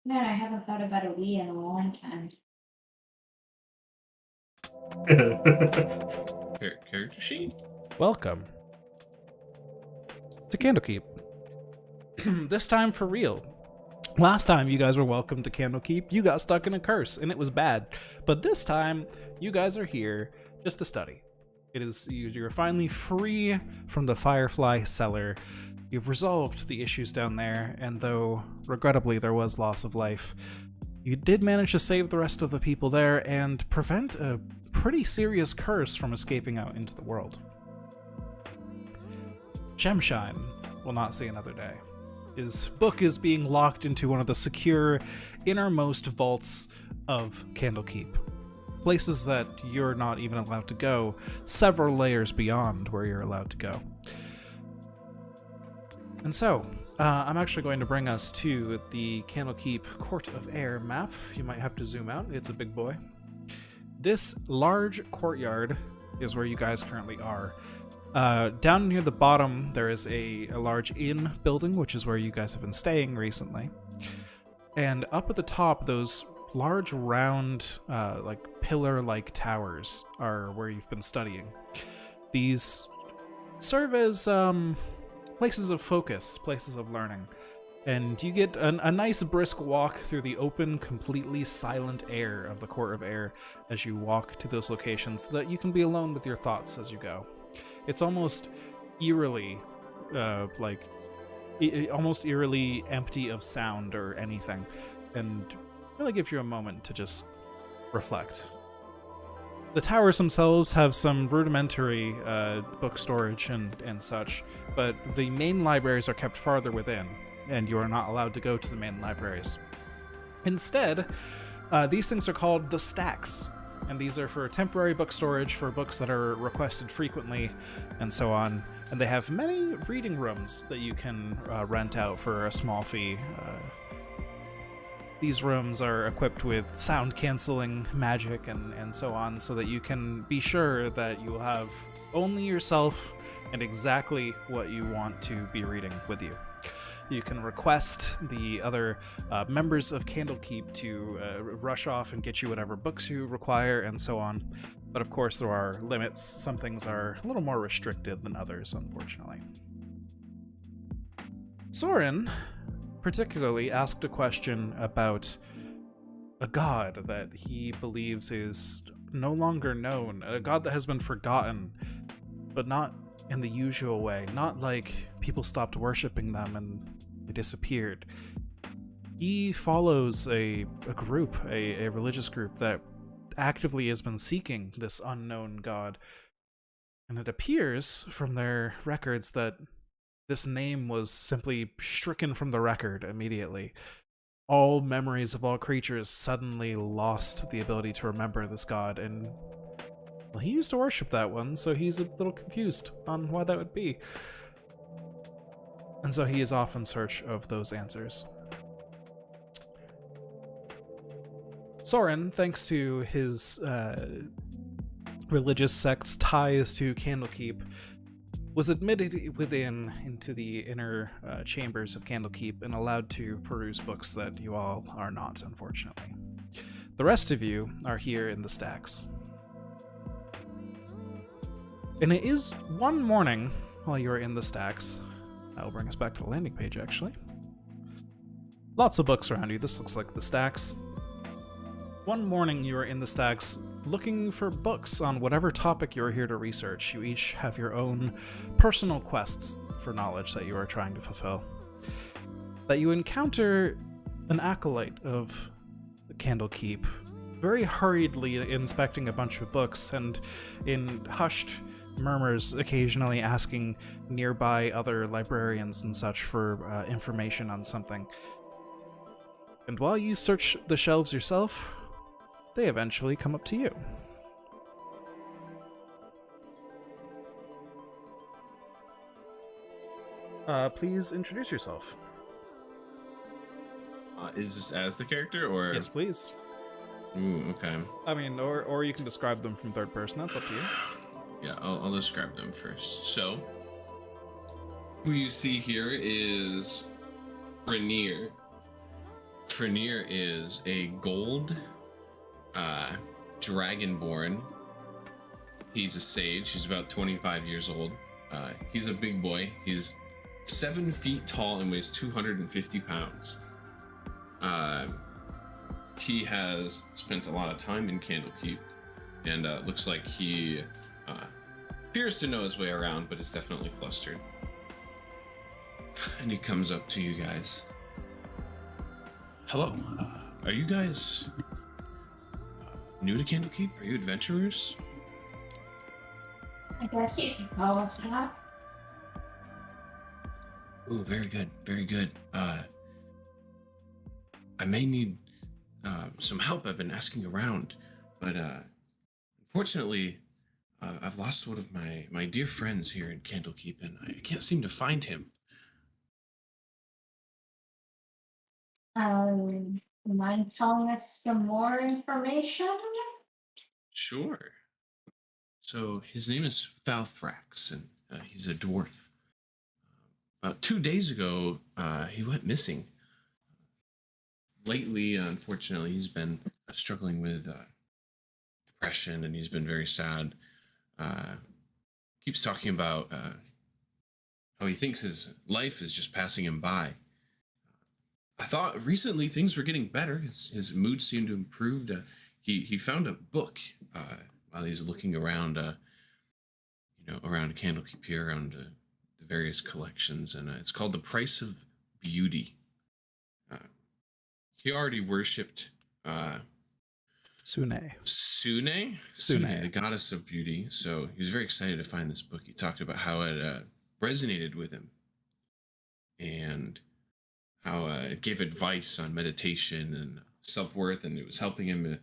Man, I haven't thought about a Wii in a long time. Character sheet? Welcome to Candlekeep. This time for real. Last time you guys were welcome to Candlekeep, you got stuck in a curse and it was bad. But this time, you guys are here just to study. You're finally free from the Firefly cellar. You've resolved the issues down there, and though regrettably there was loss of life, you did manage to save the rest of the people there and prevent a pretty serious curse from escaping out into the world. Gemshine will not see another day. His book is being locked into one of the secure, innermost vaults of Candlekeep. Places that you're not even allowed to go, several layers beyond where you're allowed to go. And so, I'm actually going to bring us to the Candlekeep Court of Air map. You might have to zoom out, it's a big boy. This large courtyard is where you guys currently are. Down near the bottom, there is a large inn building, which is where you guys have been staying recently. And up at the top, those large round, pillar-like towers are where you've been studying. These serve as places of focus, places of learning. And you get a nice brisk walk through the open, completely silent air of the Court of Air as you walk to those locations so that you can be alone with your thoughts as you go. It's almost eerily, almost eerily empty of sound or anything, and really gives you a moment to just reflect. The towers themselves have some rudimentary book storage and such, but the main libraries are kept farther within, and you are not allowed to go to the main libraries. Instead, these things are called the stacks. And these are for temporary book storage for books that are requested frequently, and so on. And they have many reading rooms that you can rent out for a small fee. These rooms are equipped with sound-canceling magic and so on, so that you can be sure that you will have only yourself and exactly what you want to be reading with you. You can request the other members of Candlekeep to rush off and get you whatever books you require, and so on. But of course, there are limits. Some things are a little more restricted than others, unfortunately. Soren particularly asked a question about a god that he believes is no longer known, a god that has been forgotten, but not in the usual way, not like people stopped worshipping them and they disappeared. He follows a group, a religious group that actively has been seeking this unknown god, and it appears from their records that this name was simply stricken from the record immediately. All memories of all creatures suddenly lost the ability to remember this god, and well, he used to worship that one, so he's a little confused on why that would be. And so he is off in search of those answers. Soren, thanks to his religious sect's ties to Candlekeep, was admitted into the inner chambers of Candlekeep and allowed to peruse books that you all are not, unfortunately. The rest of you are here in the stacks. And it is one morning while you are in the stacks. That will bring us back to the landing page, actually. Lots of books around you. This looks like the stacks. One morning you are in the stacks looking for books on whatever topic you are here to research. You each have your own personal quests for knowledge that you are trying to fulfill. That you encounter an acolyte of the Candlekeep, very hurriedly inspecting a bunch of books and in hushed murmurs occasionally asking nearby other librarians and such for information on something. And while you search the shelves yourself, they eventually come up to you. Please introduce yourself. Is this as the character, or? Yes, please. Ooh, okay. I mean, or you can describe them from third person. That's up to you. Yeah, I'll describe them first. So, who you see here is Rainier. Frenier is a gold dragonborn. He's a sage. He's about 25 years old. He's a big boy. He's 7 feet tall and weighs 250 pounds. He has spent a lot of time in Candlekeep, and looks like he appears to know his way around, but is definitely flustered. And he comes up to you guys. Hello, are you guys new to Candlekeep? Are you adventurers? I guess you can call us that. Ooh, very good, very good. I may need some help. I've been asking around, but unfortunately, I've lost one of my dear friends here in Candlekeep, and I can't seem to find him. Mind telling us some more information? Sure. So his name is Falthrax, and he's a dwarf. About 2 days ago, he went missing. Lately, unfortunately, he's been struggling with depression, and he's been very sad. Keeps talking about how he thinks his life is just passing him by. I thought recently things were getting better. His mood seemed to improve. He found a book while he's looking around, around Candlekeep here, around the various collections, and it's called The Price of Beauty. He already worshipped Sune. Sune, the goddess of beauty. So he was very excited to find this book. He talked about how it resonated with him, and how it gave advice on meditation and self-worth, and it was helping him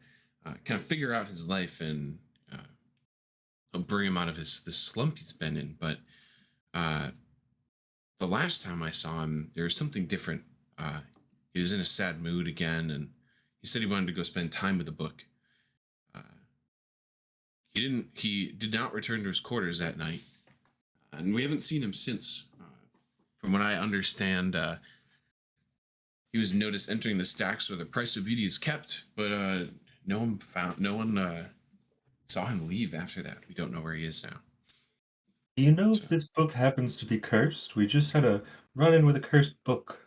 kind of figure out his life and bring him out of this slump he's been in. But the last time I saw him, there was something different. He was in a sad mood again, and he said he wanted to go spend time with the book. He did not return to his quarters that night, and we haven't seen him since. From what I understand, he was noticed entering the stacks where the Price of Beauty is kept, but no one saw him leave after that. We don't know where he is now. Do you know So, if this book happens to be cursed? We just had a run-in with a cursed book.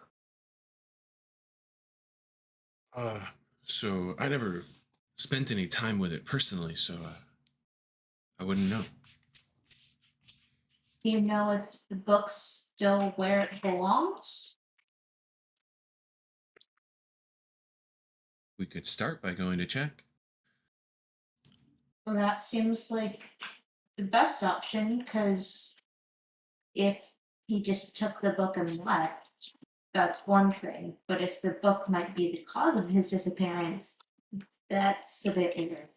so I never spent any time with it personally, so I wouldn't know. Do you know if the book's still where it belongs? We could start by going to check. Well, that seems like the best option, because if he just took the book and left, that's one thing. But if the book might be the cause of his disappearance, that's a bit weird.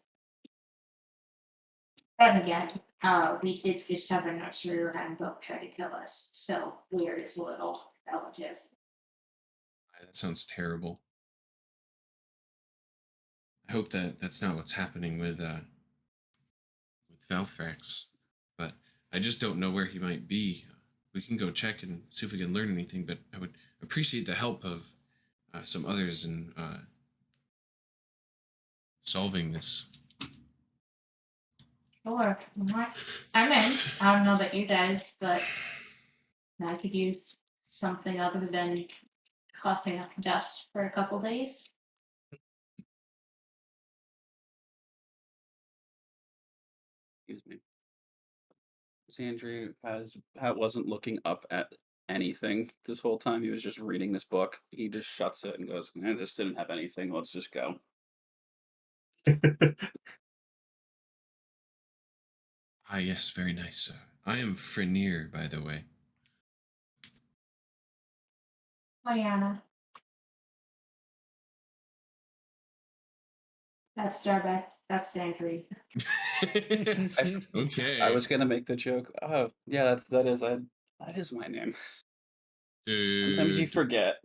Then again, we did just have a nursery rhyme book try to kill us, so weird is a little relative. That sounds terrible. I hope that that's not what's happening with Valthrax, but I just don't know where he might be. We can go check and see if we can learn anything, but I would appreciate the help of some others in solving this. Sure, I'm in. I don't know about you guys, but I could use something other than coughing up dust for a couple days. Excuse me. Sandry wasn't looking up at anything this whole time. He was just reading this book. He just shuts it and goes, "I just didn't have anything. Let's just go." Ah, yes, very nice. I am Frenier, by the way. Mariana. That's Starbuck. That's Sandry. Okay. I was gonna make the joke. Oh, yeah, that is my name. Sometimes you Dude, forget.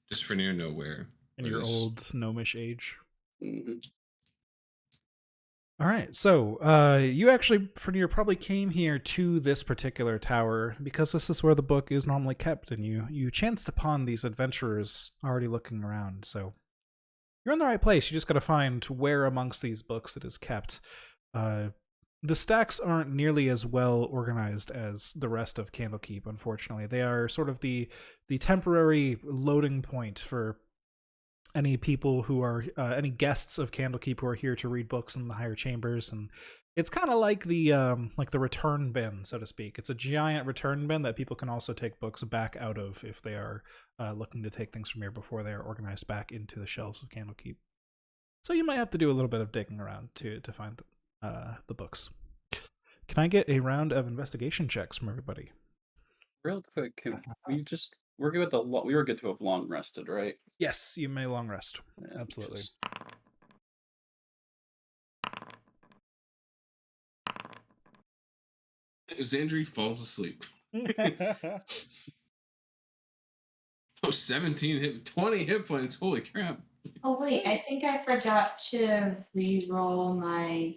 just Frenier nowhere. In or your this- old gnomish age. Mhm. All right, so you actually, Fernier, probably came here to this particular tower because this is where the book is normally kept, and you chanced upon these adventurers already looking around. So you're in the right place. You just got to find where amongst these books it is kept. The stacks aren't nearly as well organized as the rest of Candlekeep. Unfortunately, they are sort of the temporary loading point for any people who are any guests of Candlekeep who are here to read books in the higher chambers, and it's kind of like the return bin, so to speak. It's a giant return bin that people can also take books back out of if they are looking to take things from here before they are organized back into the shelves of Candlekeep. So you might have to do a little bit of digging around to find the books. Can I get a round of investigation checks from everybody? Real quick, can we just we're good to we were good to have long rested, right? Yes, you may long rest. Yeah, Absolutely. just- Xandri falls asleep. Oh, 20 hit points. Holy crap. Oh wait, I think I forgot to roll my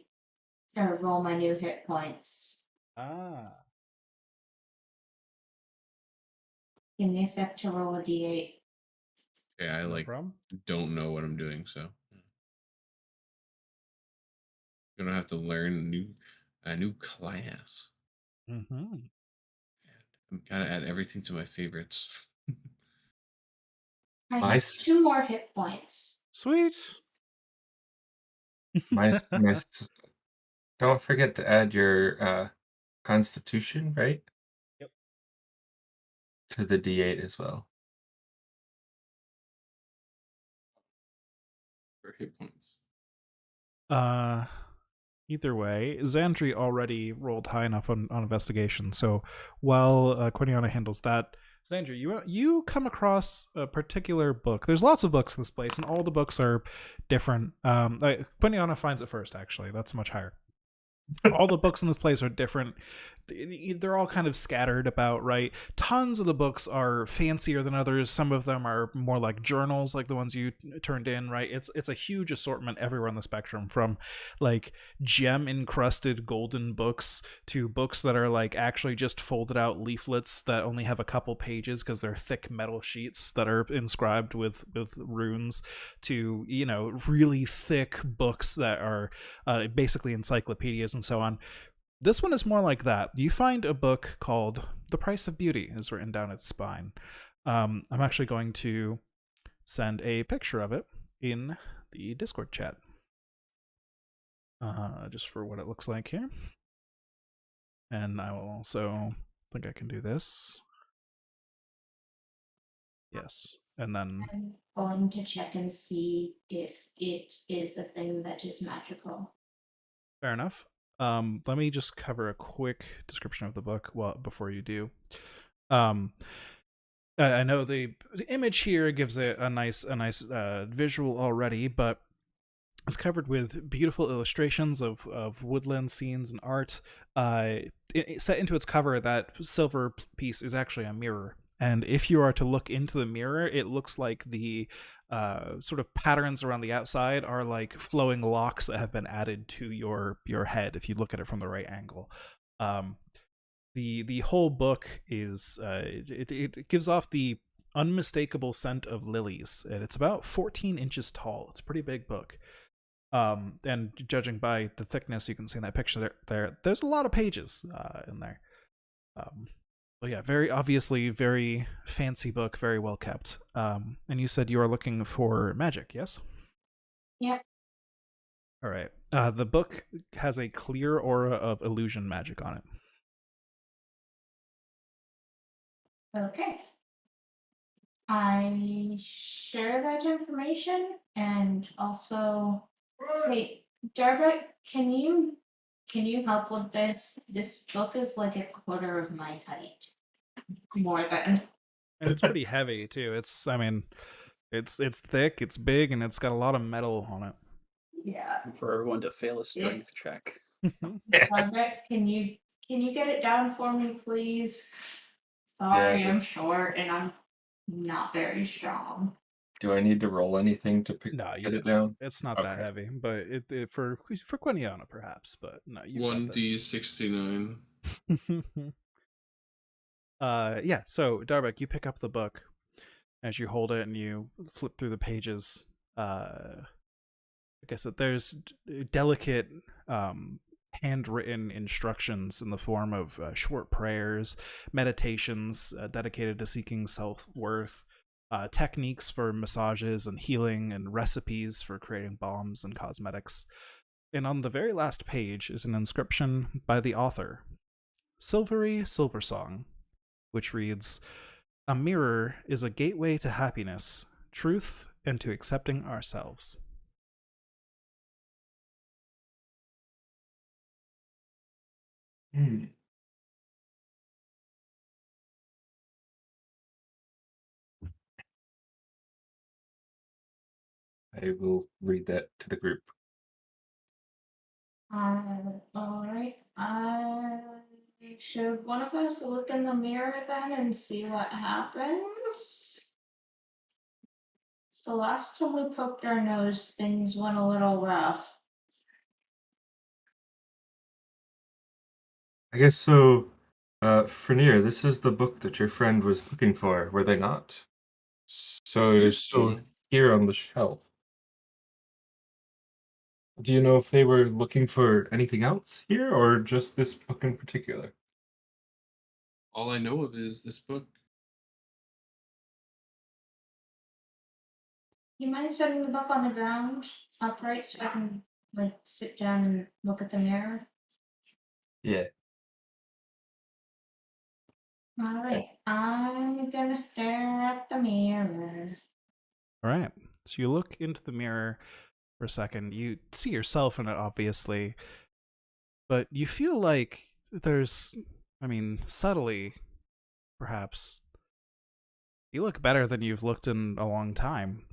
new hit points. Ah. Give me a sec to roll a d8. Okay, I No problem. don't know what I'm doing, so gonna have to learn a new class. Mm-hmm. I'm gotta add everything to my favorites. I have Nice. 2 more hit points. Sweet. Nice. Don't forget to add your constitution, right? Yep. To the D8 as well. For hit points. Either way, Xandri already rolled high enough on investigation. So while Quiniana handles that, Xandri, you come across a particular book. There's lots of books in this place, and all the books are different. Quiniana finds it first, actually. That's much higher. All the books in this place are different. They're all kind of scattered about, right? Tons of the books are fancier than others. Some of them are more like journals, like the ones you turned in, right? It's a huge assortment everywhere on the spectrum, from like gem encrusted golden books to books that are like actually just folded out leaflets that only have a couple pages because they're thick metal sheets that are inscribed with runes, to really thick books that are basically encyclopedias and so on. This one is more like that. You find a book called The Price of Beauty is written down its spine. I'm actually going to send a picture of it in the Discord chat. Just for what it looks like here. And I will also think I can do this. Yes. And then I'm going to check and see if it is a thing that is magical. fair enough. Let me just cover a quick description of the book before you do. I know the image here gives it a nice visual already, but it's covered with beautiful illustrations of woodland scenes and art. Set into its cover, that silver piece is actually a mirror. And if you are to look into the mirror, it looks like the sort of patterns around the outside are like flowing locks that have been added to your head if you look at it from the right angle. The whole book is it gives off the unmistakable scent of lilies, and it's about 14 inches tall. It's a pretty big book. And judging by the thickness you can see in that picture there's a lot of pages in there. But yeah, very obviously very fancy book, very well kept. And you said you are looking for magic, yes? Yep. All right. The book has a clear aura of illusion magic on it. Okay. I share that information, and also, wait, Darbet, can you help with this? This book is like a quarter of my height. More than. And it's pretty heavy too. It's thick, it's big, and it's got a lot of metal on it. Yeah. For everyone to fail a strength check. Darbet, can you get it down for me, please? Sorry, Yeah. I'm short and I'm not very strong. Do I need to roll anything to No, you get it don't. down? It's not that Okay. heavy, but it for Quiniana perhaps, but no, you've got One this. D69. Yeah, so Darbeck, you pick up the book as you hold it and you flip through the pages. Like I said, there's delicate handwritten instructions in the form of short prayers, meditations dedicated to seeking self-worth, techniques for massages and healing, and recipes for creating balms and cosmetics. And on the very last page is an inscription by the author, Silvery Silversong, which reads, "A mirror is a gateway to happiness, truth, and to accepting ourselves." Hmm. I will read that to the group. Alright. Should one of us look in the mirror then and see what happens? The last time we poked our nose, things went a little rough. I guess so. Frenier, this is the book that your friend was looking for, were they not? So it Believe is still so. here on the shelf. Do you know if they were looking for anything else here, or just this book in particular? All I know of is this book. You mind setting the book on the ground upright so I can like sit down and look at the mirror? Yeah. Alright, I'm gonna stare at the mirror. All right. So you look into the mirror for a second. You see yourself in it, obviously, but you feel like there's, subtly, perhaps, you look better than you've looked in a long time.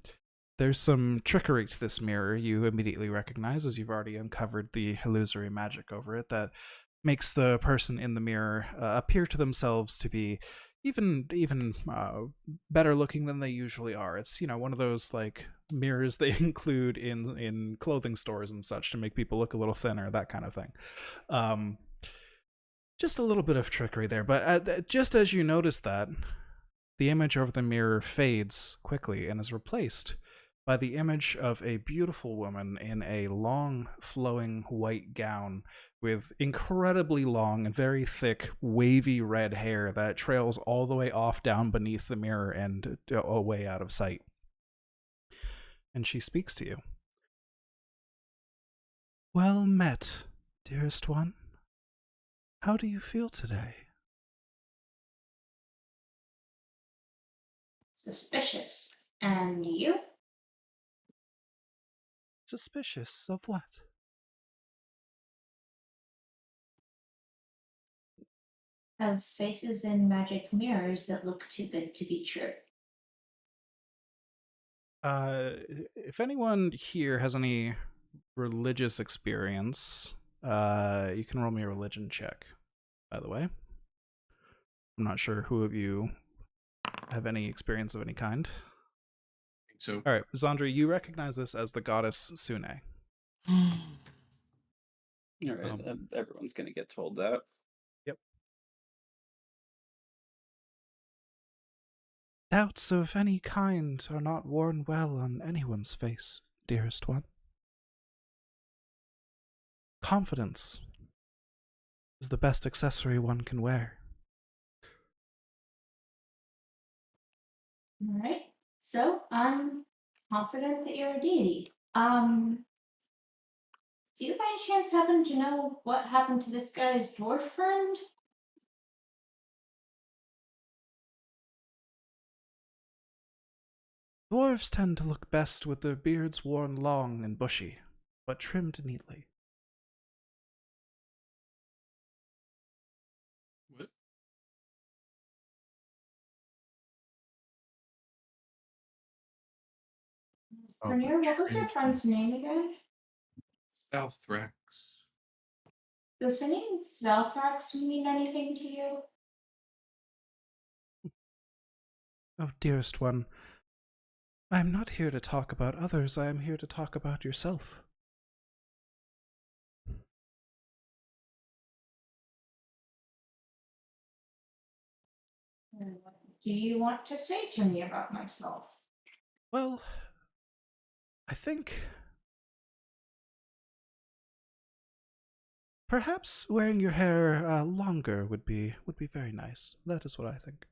There's some trickery to this mirror you immediately recognize, as you've already uncovered the illusory magic over it, that makes the person in the mirror appear to themselves to be even better looking than they usually are. It's one of those like mirrors they include in clothing stores and such to make people look a little thinner, that kind of thing. Um, just a little bit of trickery there, but just as you notice that, the image over the mirror fades quickly and is replaced by the image of a beautiful woman in a long, flowing white gown with incredibly long and very thick, wavy red hair that trails all the way off down beneath the mirror and away out of sight. And she speaks to you. "Well met, dearest one. How do you feel today?" Suspicious. And you? "Suspicious of what?" Have faces in magic mirrors that look too good to be true. If anyone here has any religious experience, you can roll me a religion check, by the way. I'm not sure who of you have any experience of any kind. I think so. All right, Zandri, you recognize this as the goddess Sune. All right, everyone's gonna get told that. Yep. "Doubts of any kind are not worn well on anyone's face, dearest one. Confidence is the best accessory one can wear." Alright. So I'm confident that you're a deity. Do you by any chance happen to know what happened to this guy's dwarf friend? Dwarves tend to look best with their beards worn long and bushy, but trimmed neatly. What? Oh, Rainier, what was your trim. friend's name again? Althrax. Does the name Zelthrax mean anything to you? "Oh, dearest one, I'm not here to talk about others, I am here to talk about yourself. What do you want to say to me about myself? Well, I think perhaps wearing your hair longer would be very nice. That is what I think.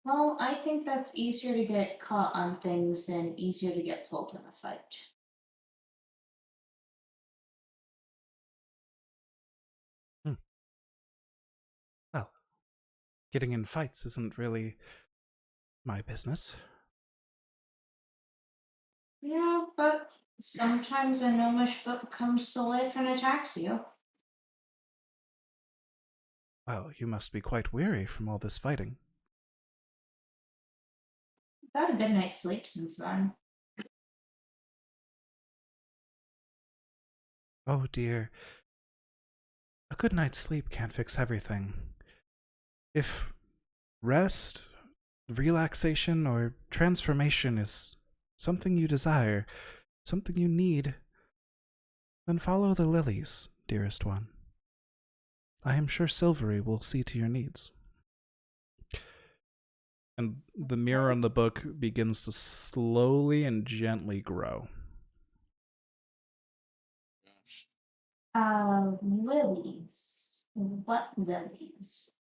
Well, I think that's easier to get caught on things and easier to get pulled in a fight. Hmm. Well, getting in fights isn't really my business. Yeah, but sometimes a gnomish book comes to life and attacks you. Well, you must be quite weary from all this fighting. Got a good night's sleep since then. Oh dear. A good night's sleep can't fix everything. If rest, relaxation, or transformation is something you desire, something you need, then follow the lilies, dearest one. I am sure Silvery will see to your needs. And the mirror on the book begins to slowly and gently grow. Lilies. What lilies?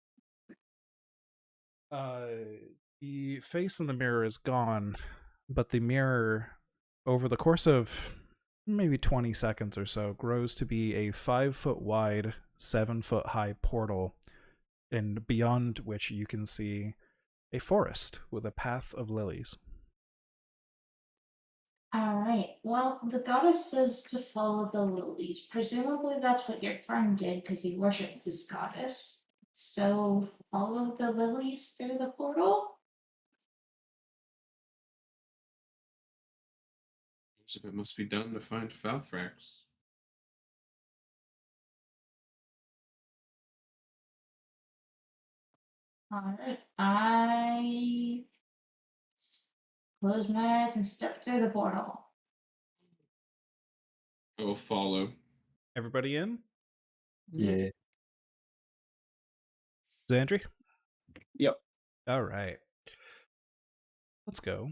The face in the mirror is gone, but the mirror, over the course of maybe 20 seconds or so, grows to be a 5-foot wide, 7-foot high portal, and beyond which you can see a forest with a path of lilies. Alright, well, the goddess says to follow the lilies. Presumably that's what your friend did because he worships this goddess. So follow the lilies through the portal? Most of it must be done to find Falthrax. Alright, I close my eyes and step through the portal. I will follow. Everybody in? Yeah. Xandri? Yep. All right. Let's go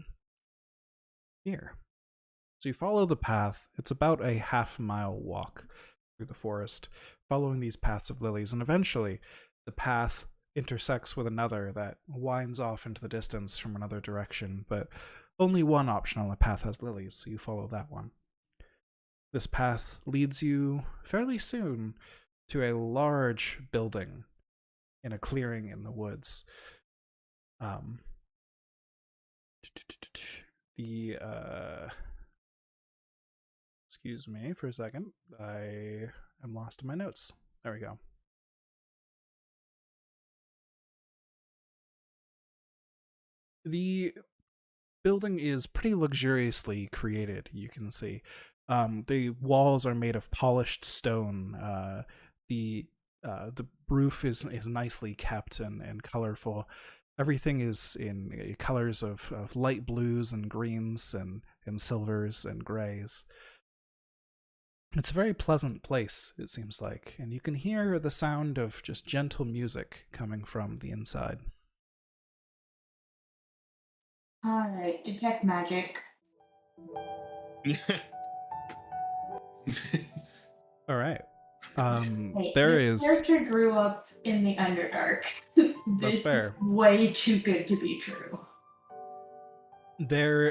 here. So you follow the path. It's about a half-mile walk through the forest, following these paths of lilies, and eventually the path intersects with another that winds off into the distance from another direction, but only one option on the path has lilies, so you follow that one. This path leads you fairly soon to a large building in a clearing in the woods. Excuse me for a second. I am lost in my notes. There we go. The building is pretty luxuriously created, you can see. The walls are made of polished stone. The roof is nicely kept and colorful. Everything is in colors of light blues and greens and silvers and grays. It's a very pleasant place, it seems like, and you can hear the sound of just gentle music coming from the inside. Alright, detect magic. All right. Hey, There this is. character grew up in the Underdark. That's This fair. is way too good to be true. There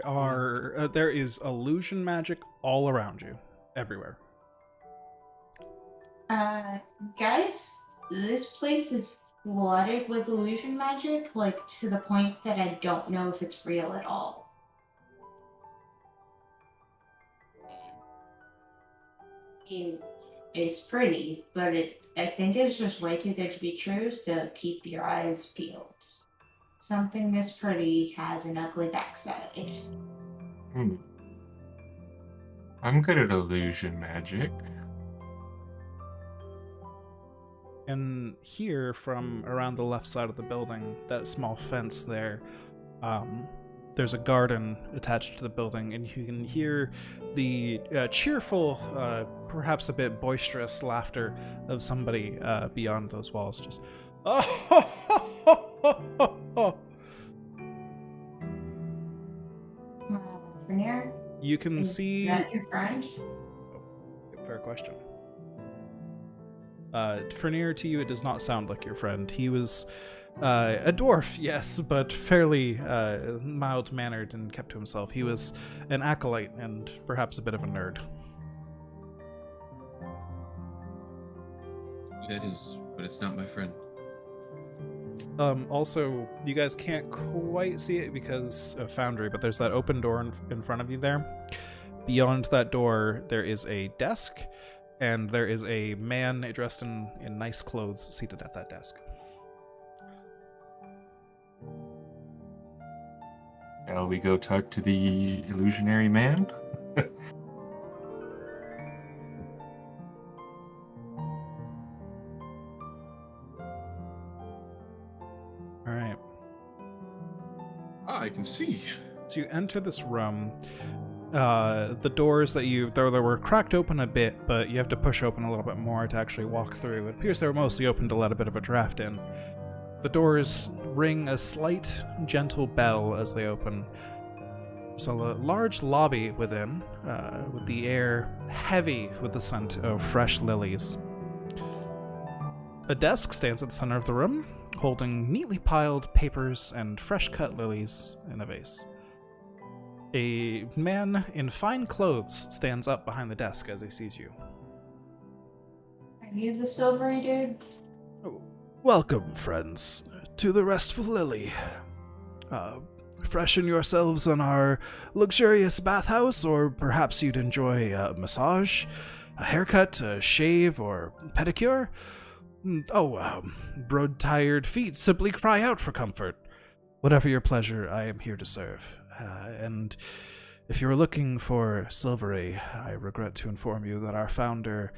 is illusion magic all around you, everywhere. Guys, this place is flooded with illusion magic, like to the point that I don't know if it's real at all. I mean, it's pretty, but I think it's just way too good to be true, so keep your eyes peeled. Something this pretty has an ugly backside. I'm good at illusion magic. And here, from around the left side of the building, that small fence there, There's a garden attached to the building, and you can hear the cheerful, perhaps a bit boisterous laughter of somebody beyond those walls. Just, Vernier, You can is see. that your friend? Fair question. For near to you, it does not sound like your friend. He was a dwarf, yes, but fairly mild-mannered and kept to himself. He was an acolyte and perhaps a bit of a nerd. That is, but it's not my friend. Also, you guys can't quite see it because of Foundry, but there's that open door in front of you there. Beyond that door, there is a desk, and there is a man dressed in nice clothes seated at that desk. Shall we go talk to the illusionary man? All right. Ah, I can see. So you enter this room. The doors that they were cracked open a bit, but you have to push open a little bit more to actually walk through. It appears they were mostly open to let a bit of a draft in. The doors ring a slight, gentle bell as they open. There's a large lobby within, with the air heavy with the scent of fresh lilies. A desk stands at the center of the room, holding neatly piled papers and fresh-cut lilies in a vase. A man in fine clothes stands up behind the desk as he sees you. Are you the silvery dude? Welcome, friends, to the Restful Lily. Freshen yourselves in our luxurious bathhouse, or perhaps you'd enjoy a massage, a haircut, a shave, or pedicure? Broad-tired feet simply cry out for comfort. Whatever your pleasure, I am here to serve. And if you're looking for Silvery, I regret to inform you that our founder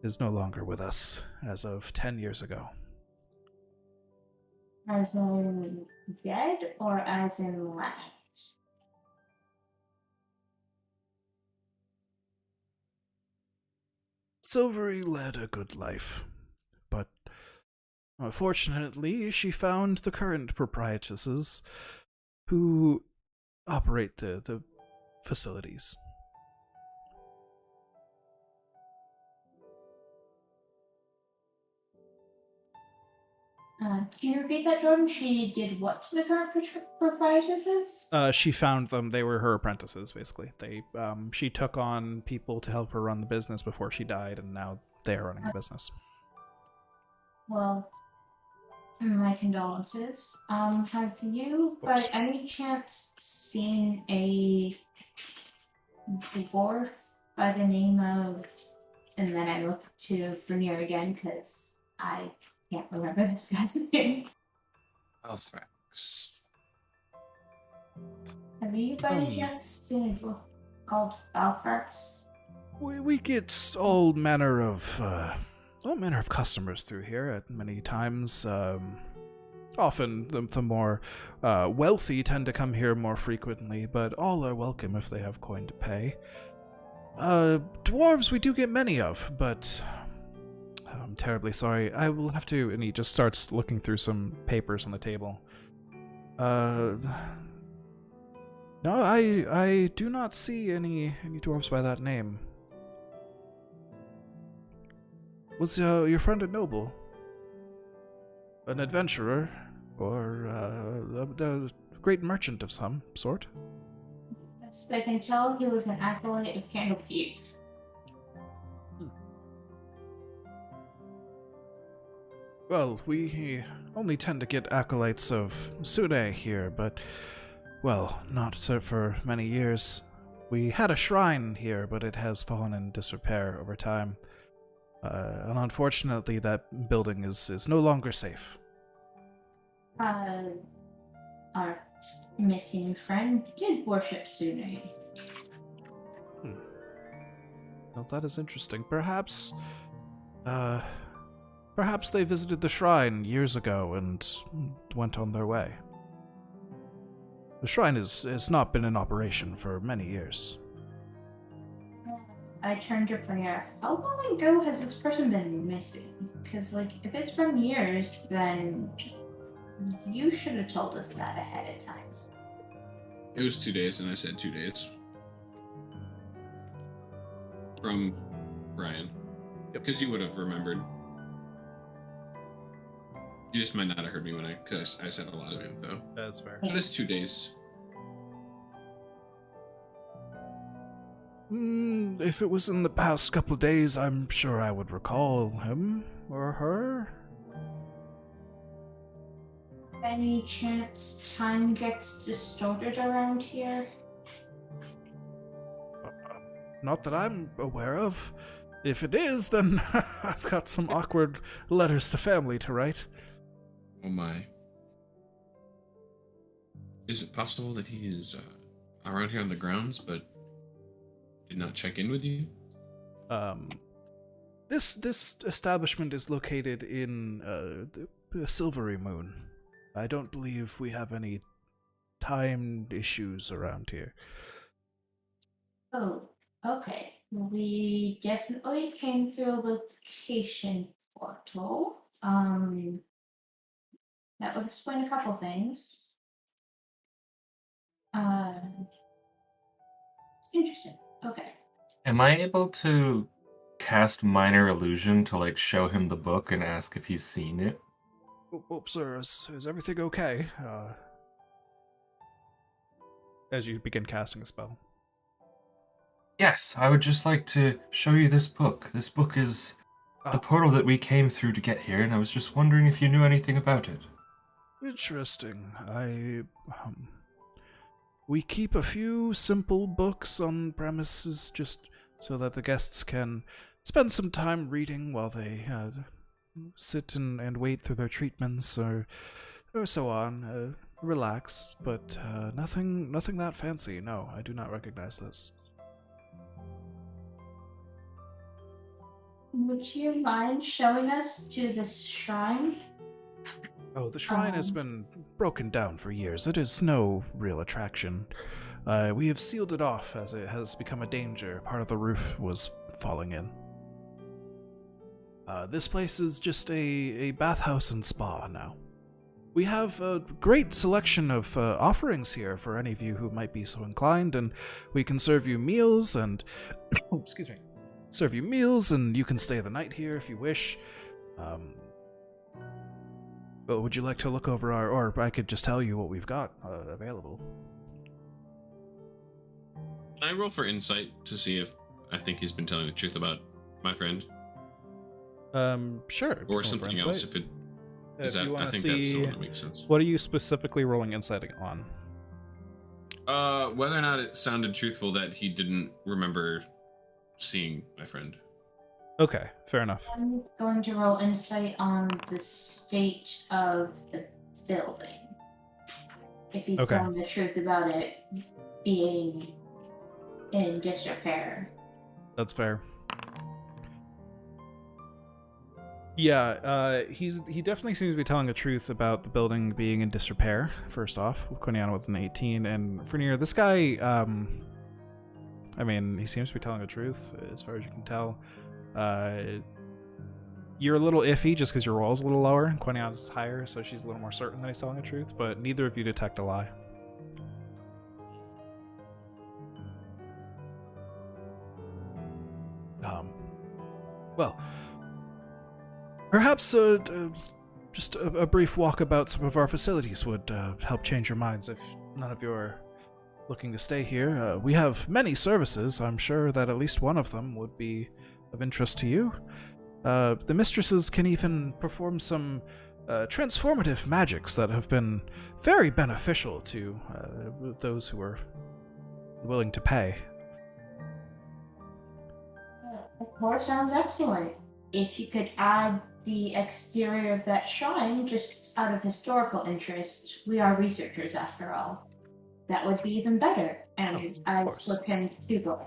is no longer with us as of 10 years ago. As in dead or as in left? Silvery led a good life, but fortunately she found the current proprietresses who operate the facilities. Can you repeat that, Jordan? She did what to the current proprietresses? She found them. They were her apprentices, basically. She took on people to help her run the business before she died, and now they are running the business. Well, my condolences. Have you, by any chance, seen a dwarf by the name of... And then I look to Vernier again, because I can't remember this guy's name. Althrax. Have you, by any chance, seen a dwarf called Althrax? We get all manner of customers through here at many times. Often the more wealthy tend to come here more frequently, but all are welcome if they have coin to pay. Dwarves we do get many of, but I'm terribly sorry. I will have to... And he just starts looking through some papers on the table. No, I do not see any dwarves by that name. Was your friend a noble? An adventurer? Or a great merchant of some sort? Yes, I can tell he was an acolyte of Candlekeep. Well, we only tend to get acolytes of Sune here, but, well, not so for many years. We had a shrine here, but it has fallen in disrepair over time. And unfortunately, that building is no longer safe. Our missing friend did worship Sune. Well, that is interesting. Perhaps they visited the shrine years ago and went on their way. The shrine has not been in operation for many years. I turned to Freya. How long ago has this person been missing? Because, like, if it's been years, then you should have told us that ahead of time. It was 2 days, and I said 2 days. From Brian. Because you would have remembered. You just might not have heard me because I said a lot of info. That's fair. But it's 2 days. If it was in the past couple days, I'm sure I would recall him or her. Any chance time gets distorted around here? Not that I'm aware of. If it is, then I've got some awkward letters to family to write. Oh my. Is it possible that he is around here on the grounds, but did not check in with you? This establishment is located in the Silvery Moon. I don't believe we have any time issues around here. Oh, okay. We definitely came through a location portal. That would explain a couple things. Interesting. Okay. Am I able to cast Minor Illusion to, like, show him the book and ask if he's seen it? Oh, sir, is everything okay? As you begin casting a spell. Yes, I would just like to show you this book. This book is the portal that we came through to get here, and I was just wondering if you knew anything about it. Interesting. We keep a few simple books on premises just so that the guests can spend some time reading while they sit and wait through their treatments or so on. Relax, but nothing that fancy. No, I do not recognize this. Would you mind showing us to the shrine? Oh, the shrine has been broken down for years. It is no real attraction. We have sealed it off as it has become a danger. Part of the roof was falling in. This place is just a bathhouse and spa now. We have a great selection of offerings here for any of you who might be so inclined, and we can serve you meals and... excuse me. Serve you meals, and you can stay the night here if you wish. Well, would you like to look over or I could just tell you what we've got available. Can I roll for insight to see if I think he's been telling the truth about my friend? Sure. Or something else if it... Is that, I think that's the one that makes sense. What are you specifically rolling insight on? Whether or not it sounded truthful that he didn't remember seeing my friend. Okay, fair enough. I'm going to roll insight on the state of the building. If he's telling the truth about it being in disrepair. That's fair. Yeah, he definitely seems to be telling the truth about the building being in disrepair, first off, with Quiniana with an 18. And Fernier, this guy, I mean, he seems to be telling the truth, as far as you can tell. You're a little iffy just because your roll's a little lower, and Quiniana's higher, so she's a little more certain that he's telling the truth, but neither of you detect a lie. Well, perhaps just a brief walk about some of our facilities would help change your minds if none of you are looking to stay here. We have many services. I'm sure that at least one of them would be of interest to you. The mistresses can even perform some transformative magics that have been very beneficial to those who are willing to pay. Of course, sounds excellent. If you could add the exterior of that shrine just out of historical interest, we are researchers after all. That would be even better. And I'd slip him $2.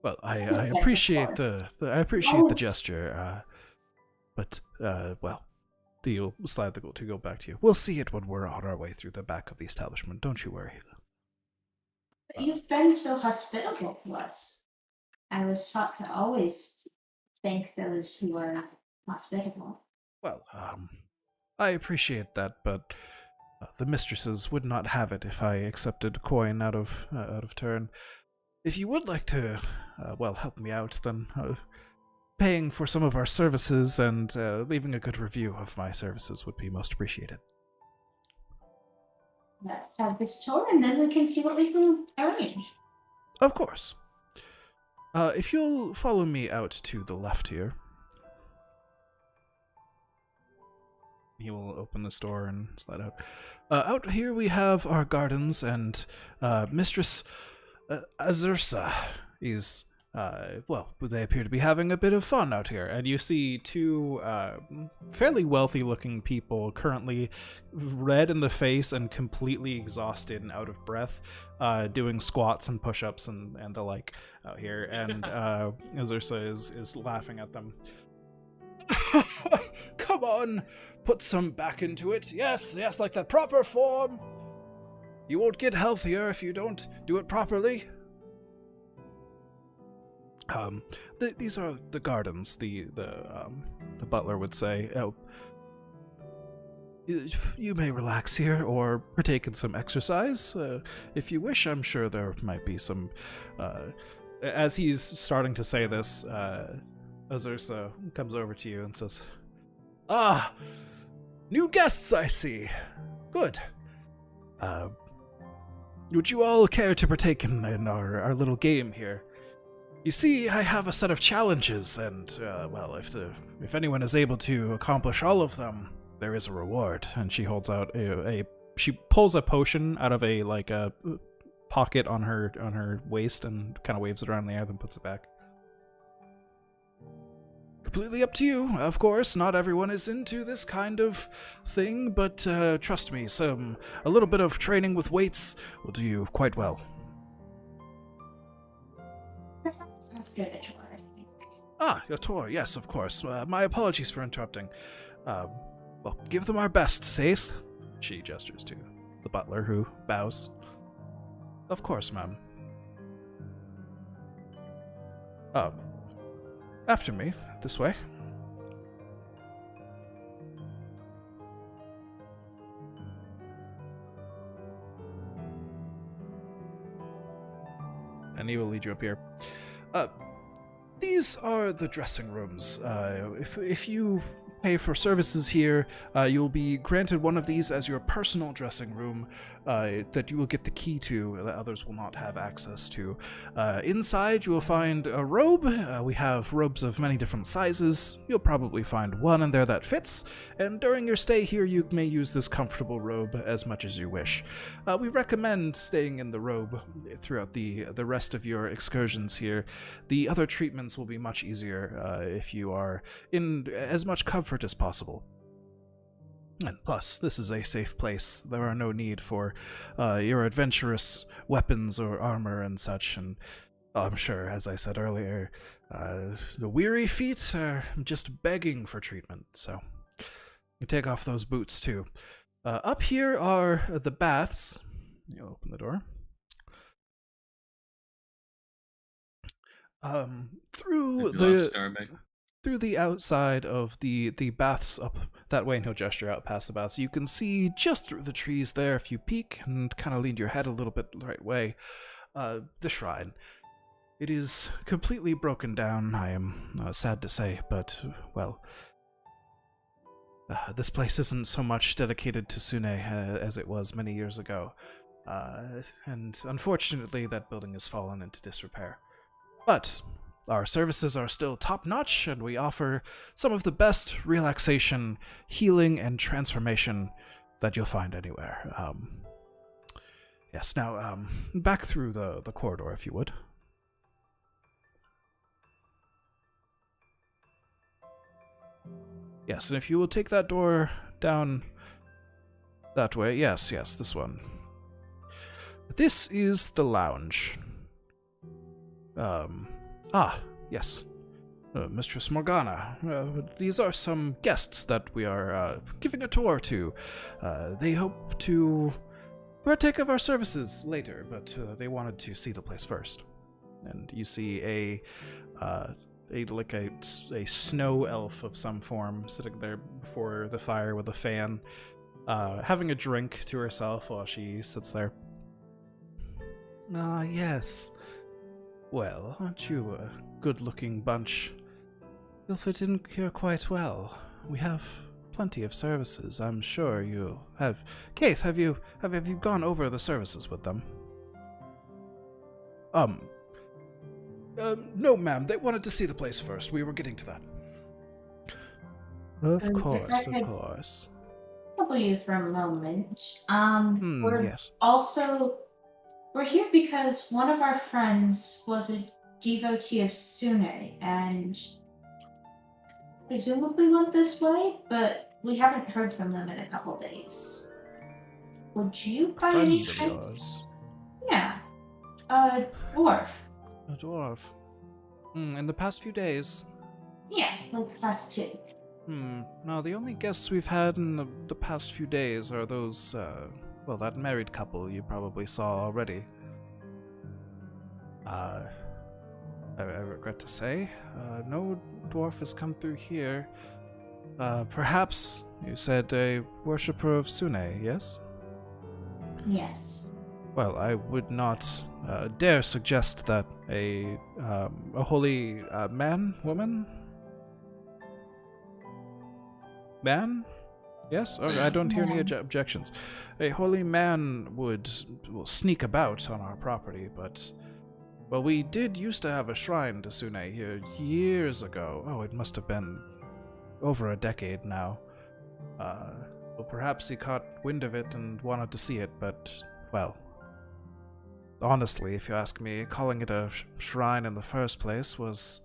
Well, I appreciate the gesture, but well, He'll slide the to go back to you. We'll see it when we're on our way through the back of the establishment. Don't you worry. But you've been so hospitable to us. I was taught to always thank those who are hospitable. Well, I appreciate that, but the mistresses would not have it if I accepted coin out of turn. If you would like to, help me out, then paying for some of our services and leaving a good review of my services would be most appreciated. Let's have this tour, and then we can see what we can arrange. Of course. If you'll follow me out to the left here. He will open this door and slide out. Out here we have our gardens, and Mistress Azursa is, they appear to be having a bit of fun out here. And you see two fairly wealthy-looking people currently red in the face and completely exhausted and out of breath, doing squats and push-ups and the like out here. And Azursa is laughing at them. Come on, put some back into it. Yes, like that proper form. You won't get healthier if you don't do it properly. These are the gardens. The butler would say. You may relax here or partake in some exercise if you wish. I'm sure there might be some. As he's starting to say this, Azursa comes over to you and says, "Ah, new guests, I see. Good. Would you all care to partake in our little game here? You see, I have a set of challenges, and, if anyone is able to accomplish all of them, there is a reward." And she holds out she pulls a potion out of a pocket on her waist and kind of waves it around in the air, then puts it back. Completely up to you, of course. Not everyone is into this kind of thing, but trust me, a little bit of training with weights will do you quite well. Perhaps after the tour, I think. Ah, your tour, yes, of course. My apologies for interrupting. Give them our best, Saith. She gestures to the butler, who bows. Of course, ma'am. After me, this way. And he will lead you up here. These are the dressing rooms. If you pay for services here, you'll be granted one of these as your personal dressing room that you will get the key to that others will not have access to. Inside, you will find a robe. We have robes of many different sizes. You'll probably find one in there that fits, and during your stay here, you may use this comfortable robe as much as you wish. We recommend staying in the robe throughout the rest of your excursions here. The other treatments will be much easier if you are in as much comfort as possible. And plus, this is a safe place. There are no need for your adventurous weapons or armor and such, and I'm sure, as I said earlier, the weary feet are just begging for treatment, so you take off those boots too. Up here are the baths. You open the door. Through the outside of the baths up that way, and he'll gesture out past the baths, you can see just through the trees there, if you peek and kind of lean your head a little bit the right way, the shrine. It is completely broken down, I am sad to say, but, this place isn't so much dedicated to Sune as it was many years ago, and unfortunately that building has fallen into disrepair. But our services are still top-notch, and we offer some of the best relaxation, healing, and transformation that you'll find anywhere. Yes, now, back through the corridor, if you would. Yes, and if you will take that door down that way. Yes, this one. This is the lounge. Yes. Mistress Morgana, these are some guests that we are giving a tour to. They hope to partake of our services later, but they wanted to see the place first. And you see a snow elf of some form sitting there before the fire with a fan, having a drink to herself while she sits there. Ah, yes. Well, aren't you a good-looking bunch? You'll fit in here quite well. We have plenty of services. I'm sure you'll have. Keith, have you gone over the services with them? No, ma'am. They wanted to see the place first. We were getting to that. Of course. Trouble you for a moment. Yes. We're here because one of our friends was a devotee of Sune and presumably went this way, but we haven't heard from them in a couple days. Would you by any Friend of chance? yours. Yeah. A dwarf. A dwarf. In the past few days. Yeah, like the past two. Now the only guests we've had in the past few days are those, that married couple you probably saw already. I regret to say, no dwarf has come through here. Perhaps you said a worshipper of Sune, yes? Yes. Well, I would not dare suggest that a holy woman? Man? Yes? I don't hear any objections. A holy man will sneak about on our property, but... Well, we did used to have a shrine to Sune here years ago. Oh, it must have been over a decade now. Well, perhaps he caught wind of it and wanted to see it, but, well... Honestly, if you ask me, calling it a shrine in the first place was...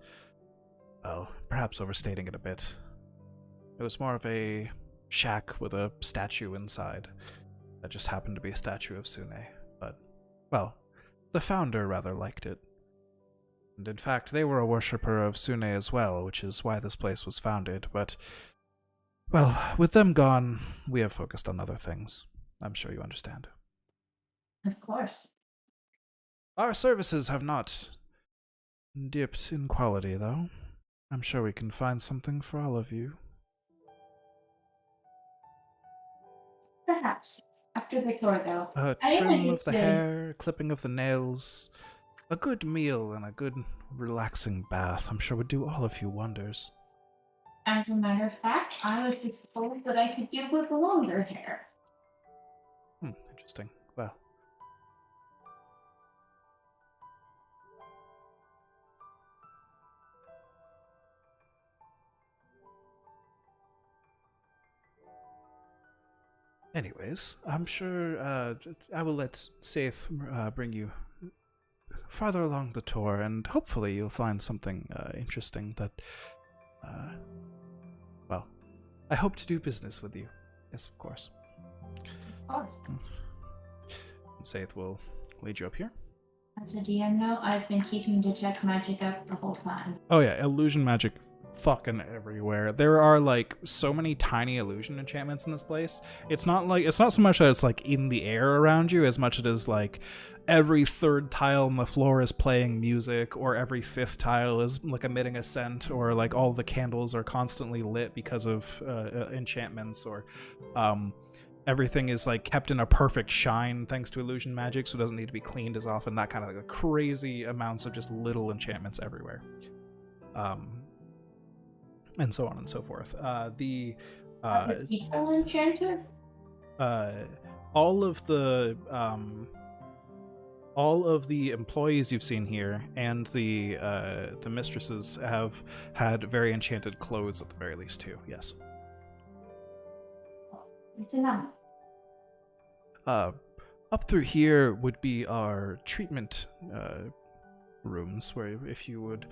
well, perhaps overstating it a bit. It was more of a shack with a statue inside. That just happened to be a statue of Sune. But, well, the founder rather liked it. And in fact, they were a worshipper of Sune as well, which is why this place was founded. But, well, with them gone, we have focused on other things. I'm sure you understand. Of course. Our services have not dipped in quality, though. I'm sure we can find something for all of you. Perhaps. After the tour, though. Trim of the hair, clipping of the nails, a good meal, and a good relaxing bath, I'm sure would do all of you wonders. As a matter of fact, I was just told that I could do with longer hair. Interesting. Well. Anyways, I'm sure I will let Saith bring you farther along the tour, and hopefully you'll find something interesting that, well, I hope to do business with you. Yes, of course. Of course. Saith will lead you up here. As a DM note, I've been keeping Detect Magic up the whole time. Oh yeah, illusion magic fucking everywhere. There are like so many tiny illusion enchantments in this place. It's not so much that it's like in the air around you as much as it is like every third tile on the floor is playing music, or every fifth tile is like emitting a scent, or like all the candles are constantly lit because of enchantments, or everything is like kept in a perfect shine thanks to illusion magic, so it doesn't need to be cleaned as often. That kind of like crazy amounts of just little enchantments everywhere. And so on and so forth. Are the people enchanted? All of the employees you've seen here and the mistresses have had very enchanted clothes at the very least too. Yes. Good to know. Up through here would be our treatment rooms, where if you would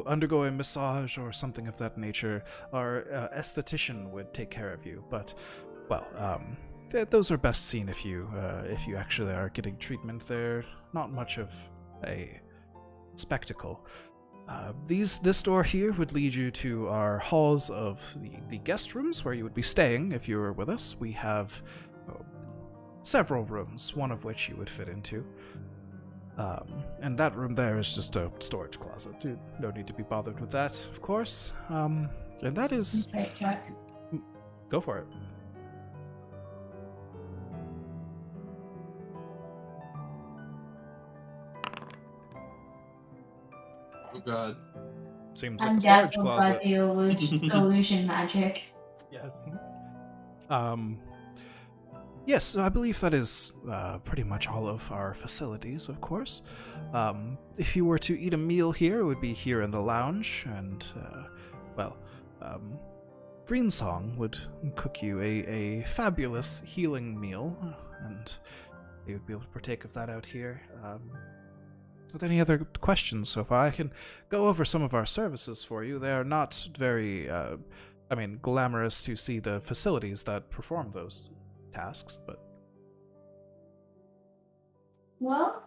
undergo a massage or something of that nature, our esthetician would take care of you. But, well, those are best seen if you actually are getting treatment. They're not much of a spectacle. This door here would lead you to our halls of the guest rooms where you would be staying if you were with us. We have several rooms, one of which you would fit into. And that room there is just a storage closet. No need to be bothered with that, of course. And that is... Insight check. Go for it. Oh god. Seems like I'm a storage dazzled by closet. the illusion magic. Yes. Yes, so I believe that is pretty much all of our facilities, of course. If you were to eat a meal here, it would be here in the lounge, and, Greensong would cook you a fabulous healing meal, and you would be able to partake of that out here. With any other questions so far, I can go over some of our services for you. They are not very, glamorous to see the facilities that perform those tasks, but... Well,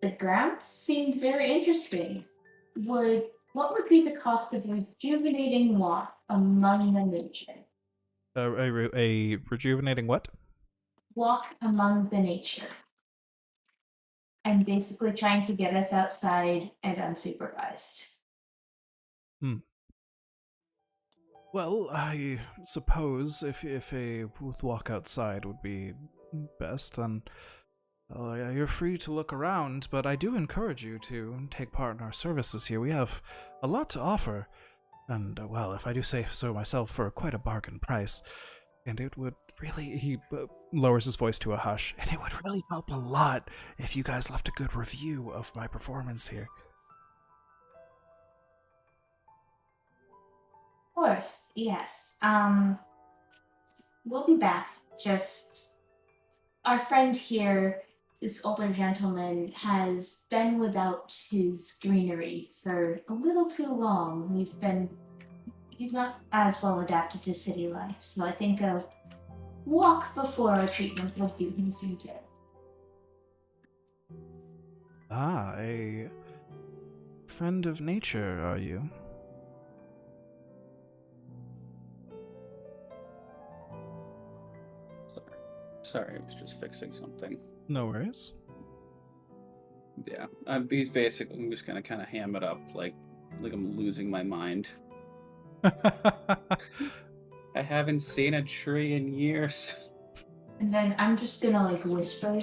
the grounds seem very interesting. What would be the cost of rejuvenating walk among the nature? A rejuvenating what? Walk among the nature. And basically trying to get us outside and unsupervised. Well, I suppose if a walk outside would be best, then you're free to look around, but I do encourage you to take part in our services here. We have a lot to offer, and, if I do say so myself, for quite a bargain price. And it would really, he lowers his voice to a hush, and it would really help a lot if you guys left a good review of my performance here. Of course, yes. We'll be back. Just our friend here, this older gentleman, has been without his greenery for a little too long. He's not as well adapted to city life, so I think a walk before our treatment would do him some good. Ah, a friend of nature, are you? Sorry, I was just fixing something. No worries. Yeah, he's basically. I'm just gonna kind of ham it up, like I'm losing my mind. I haven't seen a tree in years. And then I'm just gonna whisper.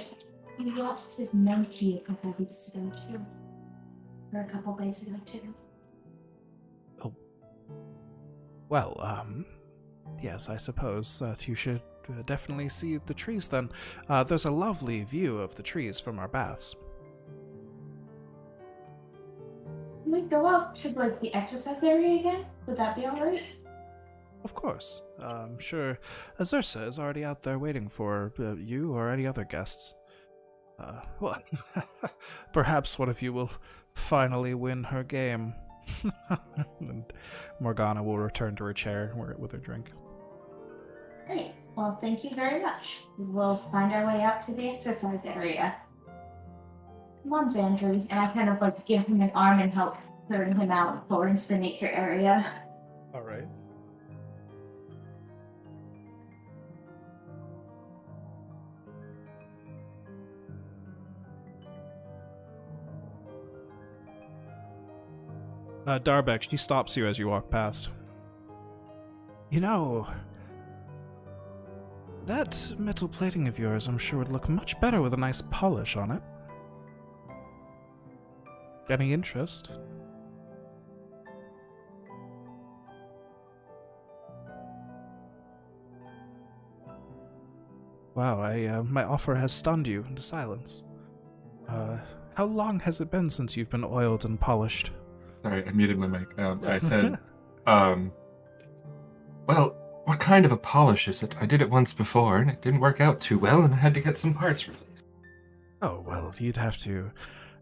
He lost his mentee a couple weeks ago too. Or a couple days ago too. Oh. Well, yes, I suppose that you should definitely see the trees then. There's a lovely view of the trees from our baths. Can we go out to the exercise area again? Would that be alright? Of course. I'm sure Azursa is already out there waiting for you or any other guests. Perhaps one of you will finally win her game. And Morgana will return to her chair with her drink. Great. Well, thank you very much. We'll find our way out to the exercise area. Come on, Xandri. And I kind of give him an arm and help turn him out towards the nature area. All right. Darbeck, she stops you as you walk past. You know, that metal plating of yours, I'm sure, would look much better with a nice polish on it. Any interest? Wow, my offer has stunned you into silence. How long has it been since you've been oiled and polished? Sorry, I muted my mic. I said, well, what kind of a polish is it? I did it once before, and it didn't work out too well, and I had to get some parts released. Oh, well, you'd have to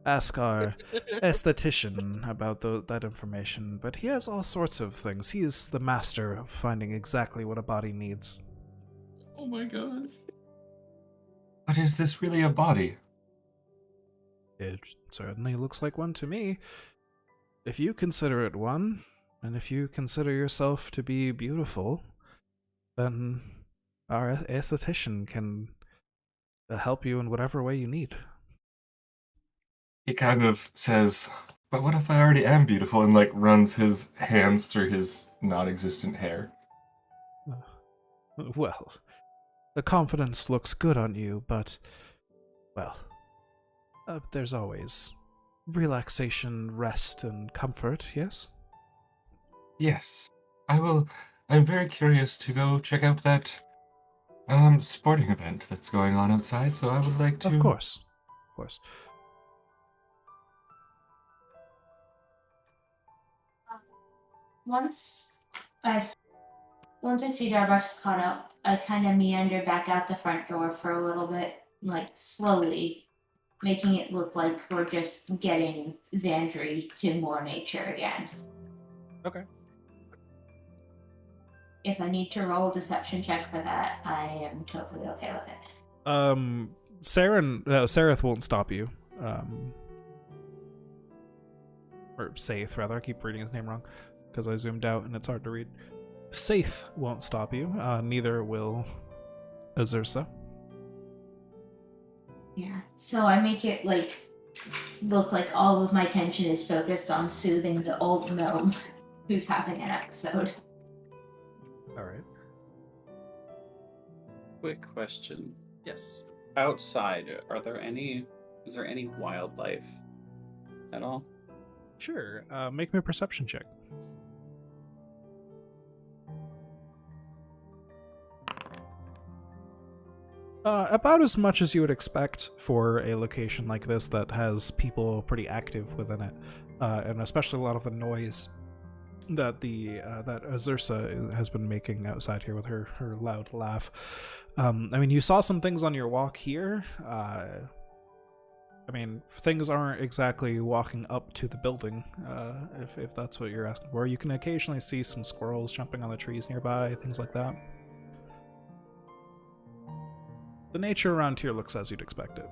ask our esthetician about that information, but he has all sorts of things. He is the master of finding exactly what a body needs. Oh my god. But is this really a body? It certainly looks like one to me. if you consider it one, and if you consider yourself to be beautiful, then our aesthetician can help you in whatever way you need. He kind of says, "But what if I already am beautiful?" and like runs his hands through his non-existent hair. Well, the confidence looks good on you, but, well, there's always relaxation, rest, and comfort, yes? Yes, I will. I'm very curious to go check out that sporting event that's going on outside, so I would like to. Of course. Of course. Once I s- once I see Starbucks caught up, I kind of meander back out the front door for a little bit, like slowly, making it look like we're just getting Xandri to more nature again. Okay. If I need to roll a deception check for that, I am totally okay with it. Sareth won't stop you. Or Saith, rather. I keep reading his name wrong because I zoomed out and it's hard to read. Saith won't stop you. Neither will Azursa. Yeah. So I make it look like all of my attention is focused on soothing the old gnome who's having an episode. All right. Quick question. Yes. Outside, is there any wildlife at all? Sure. Make me a perception check. About as much as you would expect for a location like this that has people pretty active within it, and especially a lot of the noise that that Azursa has been making outside here with her loud laugh. I mean, you saw some things on your walk here. I mean, things aren't exactly walking up to the building, if that's what you're asking for. You can occasionally see some squirrels jumping on the trees nearby, things like that. The nature around here looks as you'd expect it.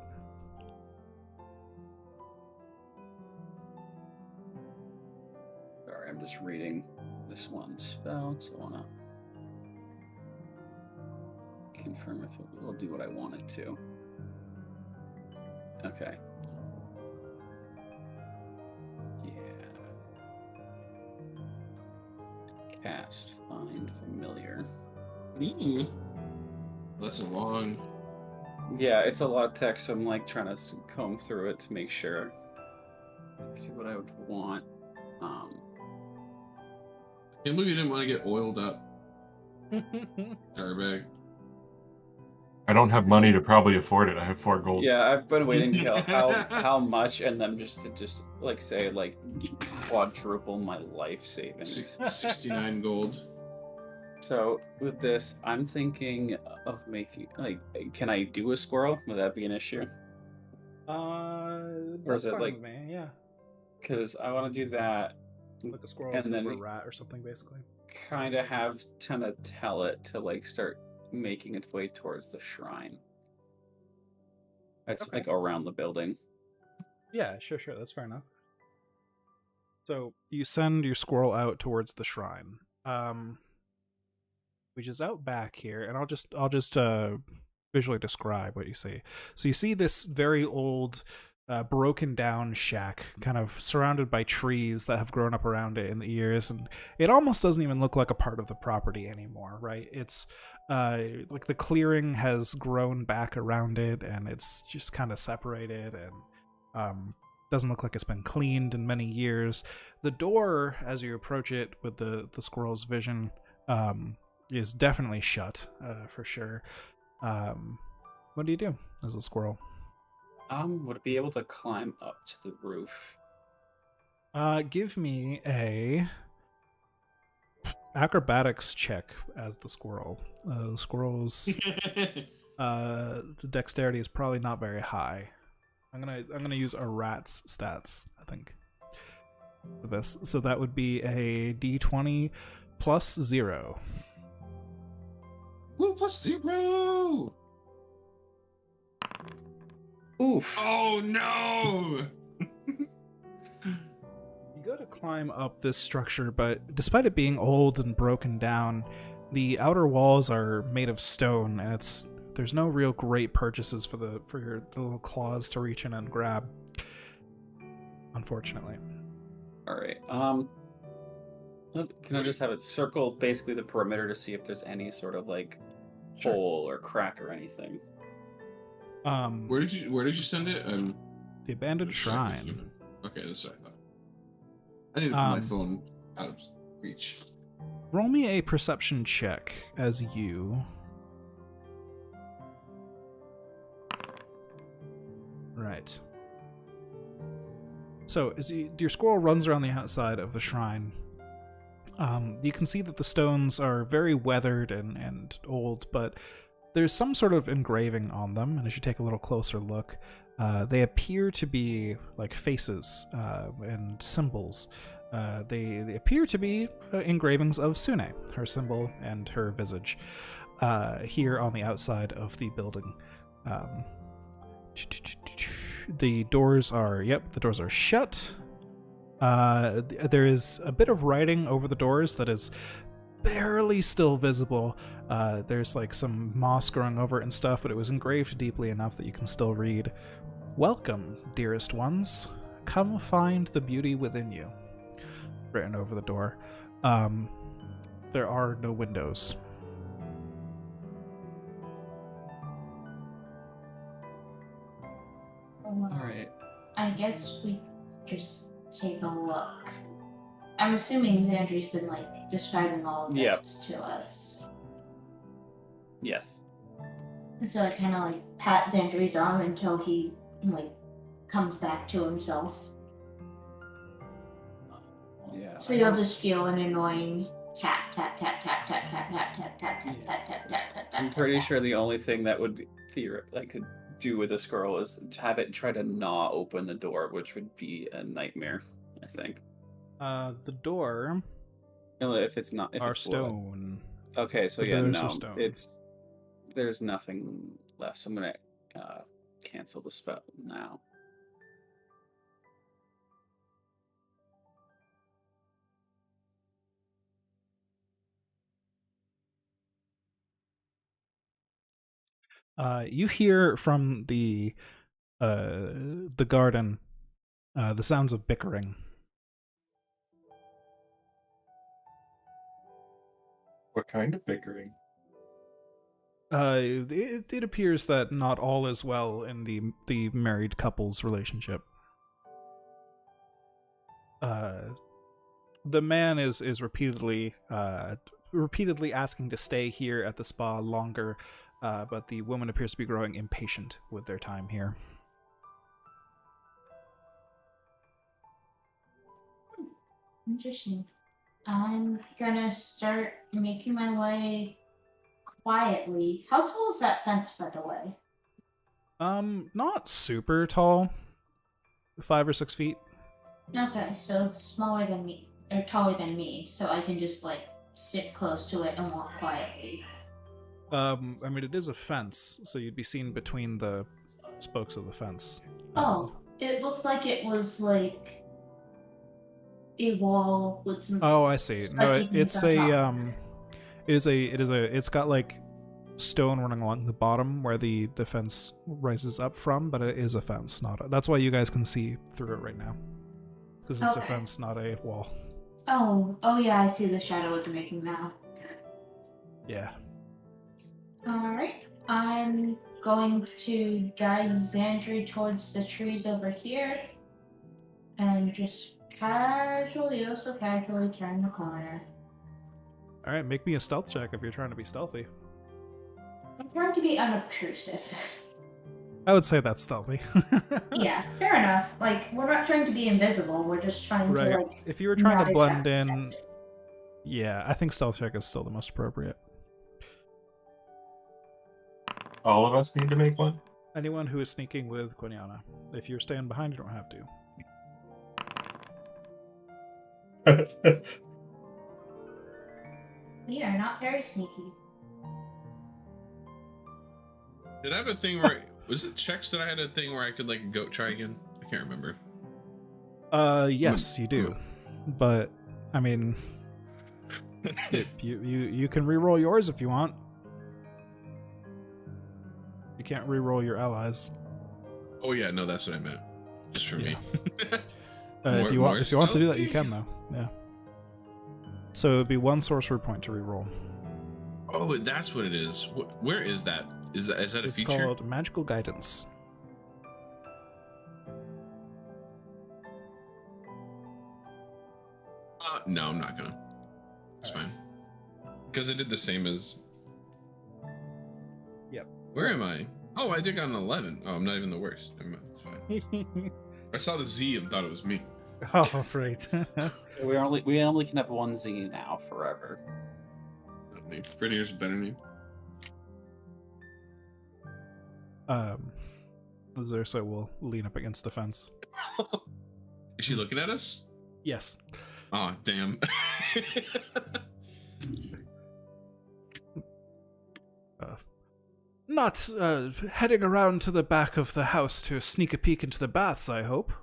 Sorry, I'm just reading this one spell, so I want to confirm if it will do what I want it to. Okay. Yeah. Cast Find Familiar. That's a long. Yeah, it's a lot of text, so I'm like trying to comb through it to make sure. See what I would want. Can't believe you didn't want to get oiled up. Garbag. I don't have money to probably afford it. I have 4 gold. Yeah, I've been waiting to know how much, and then just like say like quadruple my life savings. 69 gold. So with this, I'm thinking of making can I do a squirrel? Would that be an issue? Or is it like me, yeah. Because I want to do that, Like a squirrel and then or a rat or something, basically. kind of tell it to like start making its way towards the shrine. That's Okay. like around the building. Yeah, sure, that's fair enough. So you send your squirrel out towards the shrine, which is out back here, and I'll just visually describe what you see. So you see this very old, broken down shack, kind of surrounded by trees that have grown up around it in the years, and it almost doesn't even look like a part of the property anymore, right? It's like the clearing has grown back around it, and it's just kind of separated, and doesn't look like it's been cleaned in many years. The door, as you approach it with the squirrel's vision, is definitely shut, for sure. What do you do as a squirrel? Would it be able to climb up to the roof? Give me a acrobatics check as the squirrel. The squirrel's dexterity is probably not very high. I'm gonna use a rat's stats, I think, for this. So that would be a d20 plus 0. Woo, plus 0! Oof. You Oh no! go go to climb up this structure, but despite it being old and broken down, the outer walls are made of stone, and there's no real great purchases for your little claws to reach in and grab. Unfortunately. All right. Can I just have it circle basically the perimeter to see if there's any sort of like Sure. hole or crack or anything? Where did you send it? The abandoned shrine. Okay, that's what I thought. I need to put my phone out of reach. Roll me a perception check as you. Right. So as your squirrel runs around the outside of the shrine, you can see that the stones are very weathered and old, but there's some sort of engraving on them, and as you take a little closer look, they appear to be like faces and symbols. They appear to be engravings of Sune, her symbol and her visage, here on the outside of the building. The doors are shut. There is a bit of writing over the doors that is barely still visible. There's like some moss growing over it and stuff, but it was engraved deeply enough that you can still read, "Welcome, dearest ones. Come find the beauty within you." Written over the door. There are no windows. All right. I guess we just take a look. I'm assuming Xandri's been like describing all of this to us. Yes. So I kind of like pat Xandri's arm until he like comes back to himself. Yeah. So you'll just feel an annoying tap tap tap tap tap tap tap tap tap tap tap tap tap tap. I'm pretty sure the only thing that would could do with a squirrel is to have it try to gnaw open the door, which would be a nightmare, I think. The door If it's not, if are it's wood. stone. Okay, so The yeah, doors are no, stone. there's nothing left. So I'm gonna cancel the spell now. You hear from the garden the sounds of bickering. What kind of bickering? It appears that not all is well in the married couple's relationship. The man is repeatedly asking to stay here at the spa longer, but the woman appears to be growing impatient with their time here. Interesting. I'm gonna start making my way quietly. How tall is that fence, by the way? Not super tall. 5 or 6 feet. Okay, so smaller than me, or taller than me, so I can just like sit close to it and walk quietly. I mean, it is a fence, so you'd be seen between the spokes of the fence. Oh, it looks like it was like a wall with some. Oh, I see. No, Like you it's can it's got like stone running along the bottom where the fence rises up from, but it is a fence, that's why you guys can see through it right now. Because it's a Okay. fence, not a wall. Oh yeah, I see the shadow it's making now. Yeah. Alright, I'm going to guide Xandri towards the trees over here and just casually, oh so casually turn the corner. Alright, make me a stealth check if you're trying to be stealthy. I'm trying to be unobtrusive. I would say that's stealthy. Yeah, fair enough. Like, we're not trying to be invisible, we're just trying Right. to, like, If you were trying not to blend attract in, attention. yeah, I think stealth check is still the most appropriate. All of us need to make one? Anyone who is sneaking with Quiniana. If you're staying behind, you don't have to. We are not very sneaky. Did I have a thing where was it checks that I had a thing where I could like go try again? I can't remember. Yes, you do. but I mean, you can re-roll yours if you want. You can't re-roll your allies. Oh yeah, no, that's what I meant. Just for me. If you want to do that, you can though. Yeah. So it'd be 1 sorcerer point to re-roll. Oh, that's what it is. Where is that? Is that a It's feature? called magical guidance. No, I'm not gonna. It's fine. Because I did the same as. Yep. Where am I? Oh, I did got an 11. Oh, I'm not even the worst. Never mind. It's fine. I saw the Z and thought it was me. Oh, right. We only can have one Z now forever. Prettier is a better name. Zersa will lean up against the fence. Is she looking at us? Yes. Oh, damn. Not heading around to the back of the house to sneak a peek into the baths, I hope.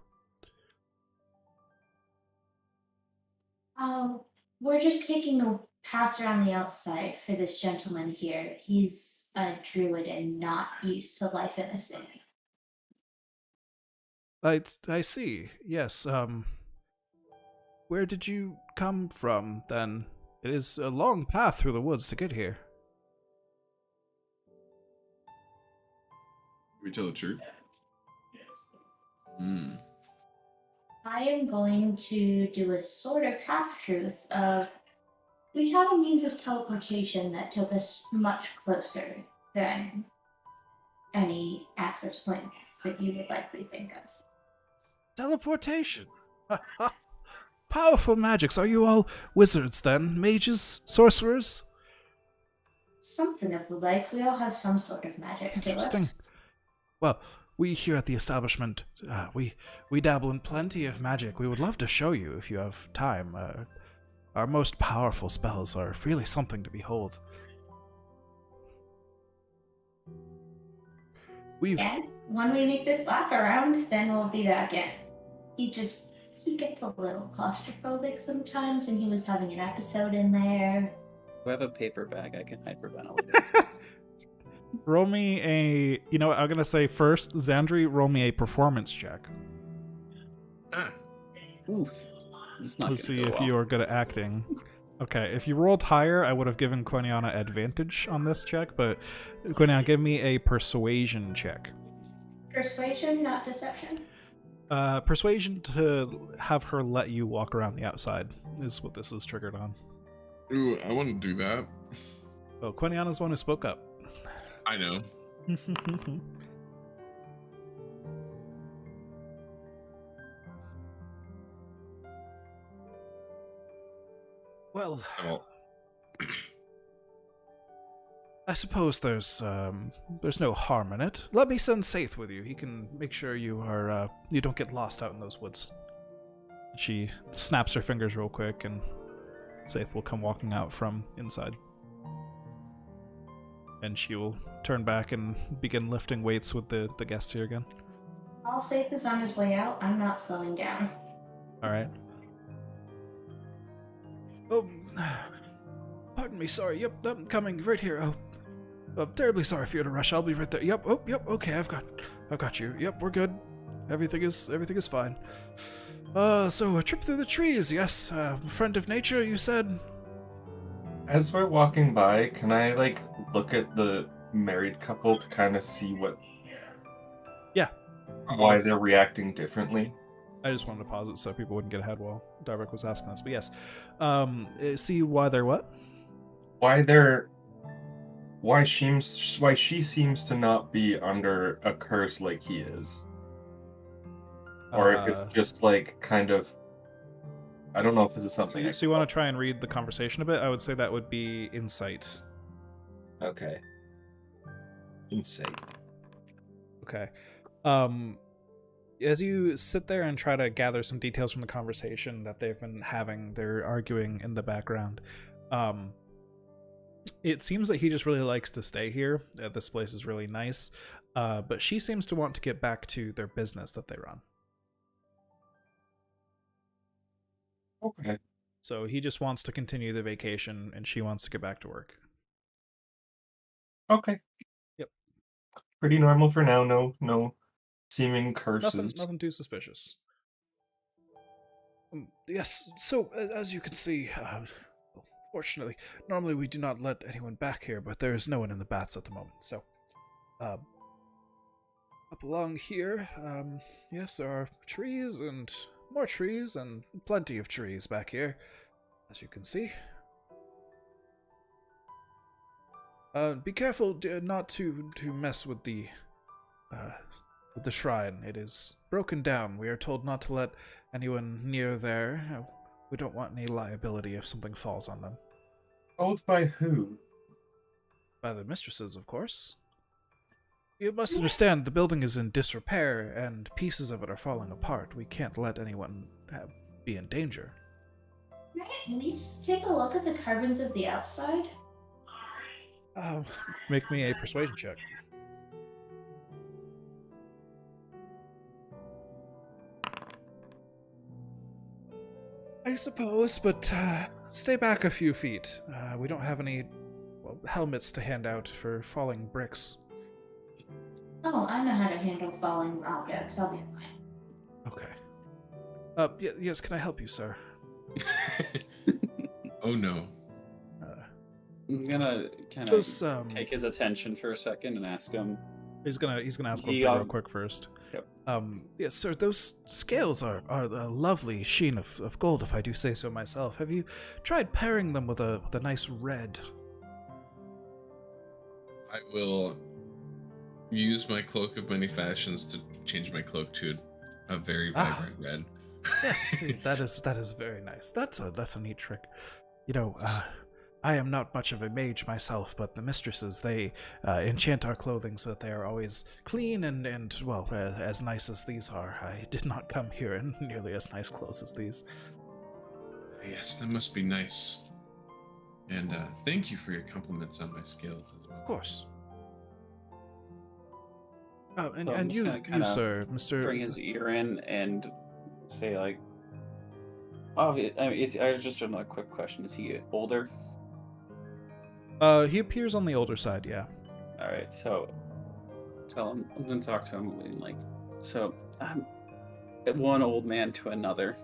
We're just taking a pass around the outside for this gentleman here. He's a druid and not used to life in a city. I see. Yes. Where did you come from, then? It is a long path through the woods to get here. We tell the truth. Hmm. I am going to do a sort of half-truth of, we have a means of teleportation that took us much closer than any access point that you would likely think of. Teleportation! Powerful magics. Are you all wizards, then? Mages? Sorcerers? Something of the like. We all have some sort of magic to Interesting. us. Well, we here at the establishment, we dabble in plenty of magic. We would love to show you if you have time. Our most powerful spells are really something to behold. Yeah, when we make this lap around, then we'll be back in. He gets a little claustrophobic sometimes, and he was having an episode in there. If I have a paper bag, I can hyperventilate. Roll me a... You know what, I'm going to say first, Xandri, roll me a performance check. Ooh, it's not Let's see gonna go if well. you are good at acting. Okay, if you rolled higher, I would have given Quiniana advantage on this check, but Quiniana, give me a persuasion check. Persuasion, not deception? Persuasion to have her let you walk around the outside is what this is triggered on. Ooh, I want to do that. Oh, Quiniana's the one who spoke up. I know. Well, Oh. I suppose there's no harm in it. Let me send Saith with you. He can make sure you don't get lost out in those woods. She snaps her fingers real quick, and Saith will come walking out from inside. And she will turn back and begin lifting weights with the guest here again. I'll save this on his way out. I'm not slowing down. Alright. Oh, pardon me, sorry. Yep, I'm coming right here. Oh, I'm terribly sorry for you to rush. I'll be right there. Yep, okay, I've got you. Yep, we're good. Everything is fine. So a trip through the trees, yes. Friend of nature, you said? As we're walking by, can I, look at the married couple to kind of see Yeah. why they're reacting differently? I just wanted to pause it so people wouldn't get ahead while Darvik was asking us. But yes. See why they're what? Why she seems to not be under a curse like he is. Or if it's just kind of, I don't know if this is something. So you want to try and read the conversation a bit? I would say that would be insight. Okay. Insight. Okay. As you sit there and try to gather some details from the conversation that they've been having, they're arguing in the background. It seems that he just really likes to stay here. This place is really nice. But she seems to want to get back to their business that they run. Okay. So he just wants to continue the vacation, and she wants to get back to work. Okay. Yep. Pretty normal for now. No seeming curses. Nothing too suspicious. Yes, so as you can see, fortunately, normally we do not let anyone back here, but there is no one in the bats at the moment. So, up along here, yes, there are trees and more trees and plenty of trees back here, as you can see. Be careful not to mess with the shrine. It is broken down. We are told not to let anyone near there. We don't want any liability if something falls on them. Told by who? By the mistresses, of course. You must understand, the building is in disrepair, and pieces of it are falling apart. We can't let anyone be in danger. Can I at least take a look at the carvings of the outside? Make me a persuasion check. I suppose, but stay back a few feet. We don't have any helmets to hand out for falling bricks. Oh, I know how to handle falling objects. I'll be fine. Okay. Yes, can I help you, sir? Oh no. I'm gonna kind of take his attention for a second and ask him. He's gonna ask one thing real quick first. Yep. Yes, sir. Those scales are a lovely sheen of gold, if I do say so myself. Have you tried pairing them with a nice red? I will use my cloak of many fashions to change my cloak to a very vibrant red. Yes, that is very nice. That's a neat trick. You know, I am not much of a mage myself, but the mistresses, they enchant our clothing so that they are always clean and well, as nice as these are. I did not come here in nearly as nice clothes as these. Yes, that must be nice. And thank you for your compliments on my scales as well. Of course. Oh, So I'm and just you, gonna sir, Mr. bring his ear in and say like, "Oh, I just another quick question: is he older?" He appears on the older side, yeah. All right, so tell him I'm gonna talk to him and like, so one old man to another.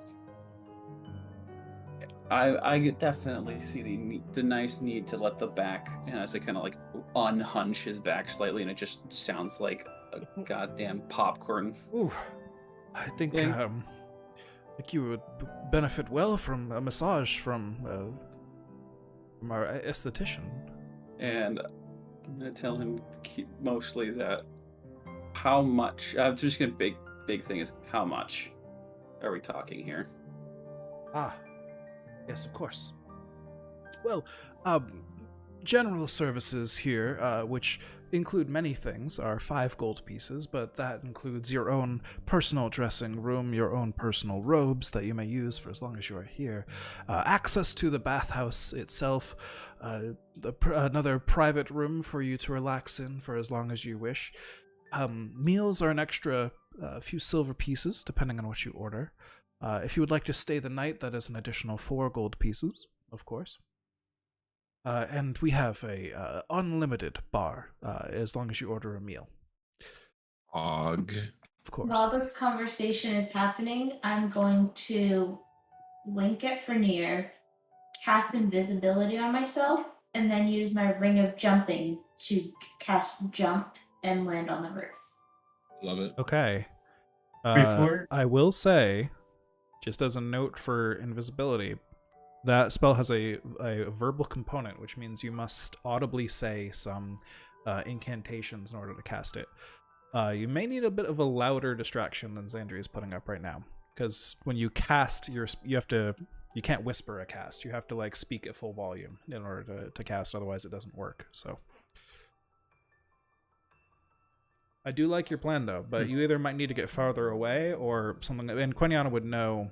I definitely see the nice need to let the back, and as I kind of like unhunch his back slightly, and it just sounds like a goddamn popcorn. Ooh, I think Yeah. think you would benefit well from a massage from our esthetician. And I'm gonna tell him to keep mostly that. How much? I'm just gonna big thing is how much are we talking here? Yes, of course. Well, general services here, which include many things, are 5 gold pieces, but that includes your own personal dressing room, your own personal robes that you may use for as long as you are here, access to the bathhouse itself, another private room for you to relax in for as long as you wish. Meals are an extra few silver pieces, depending on what you order. If you would like to stay the night, that is an additional 4 gold pieces, of course. And we have a unlimited bar, as long as you order a meal. Og. Of course. While this conversation is happening, I'm going to wink at Frenier, cast invisibility on myself, and then use my ring of jumping to cast jump and land on the roof. Love it. Okay. Before- I will say, just as a note for invisibility, that spell has a verbal component, which means you must audibly say some incantations in order to cast it. You may need a bit of a louder distraction than Xandria is putting up right now, because when you cast, you can't whisper a cast. You have to like speak at full volume in order to cast, otherwise it doesn't work. So I do like your plan though, but you either might need to get farther away or something, and Queniana would know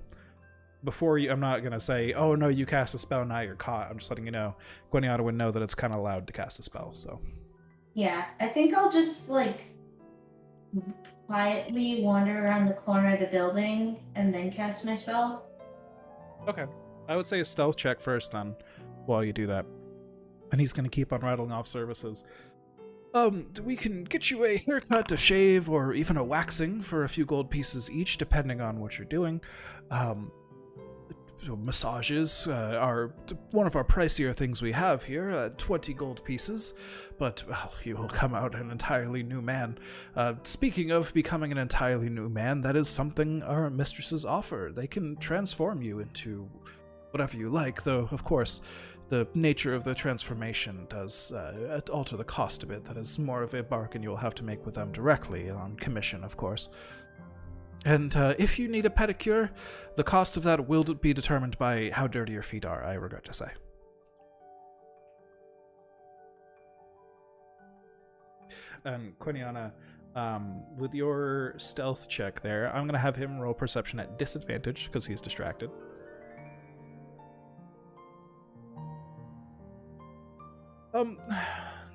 before you. I'm not gonna say, oh no, you cast a spell, now you're caught. I'm just letting you know. Queniana would know that it's kind of loud to cast a spell, so. Yeah, I think I'll just like quietly wander around the corner of the building and then cast my spell. Okay. I would say a stealth check first, then, while you do that. And he's going to keep on rattling off services. We can get you a haircut, a shave, or even a waxing for a few gold pieces each, depending on what you're doing. Massages are one of our pricier things we have here, 20 gold pieces, but, well, you will come out an entirely new man. Speaking of becoming an entirely new man, that is something our mistresses offer. They can transform you into whatever you like, though, of course, the nature of the transformation does alter the cost a bit. That is more of a bargain you'll have to make with them directly, on commission, of course. And if you need a pedicure, the cost of that will be determined by how dirty your feet are, I regret to say. And Quiniana, with your stealth check there, I'm going to have him roll perception at disadvantage because he's distracted.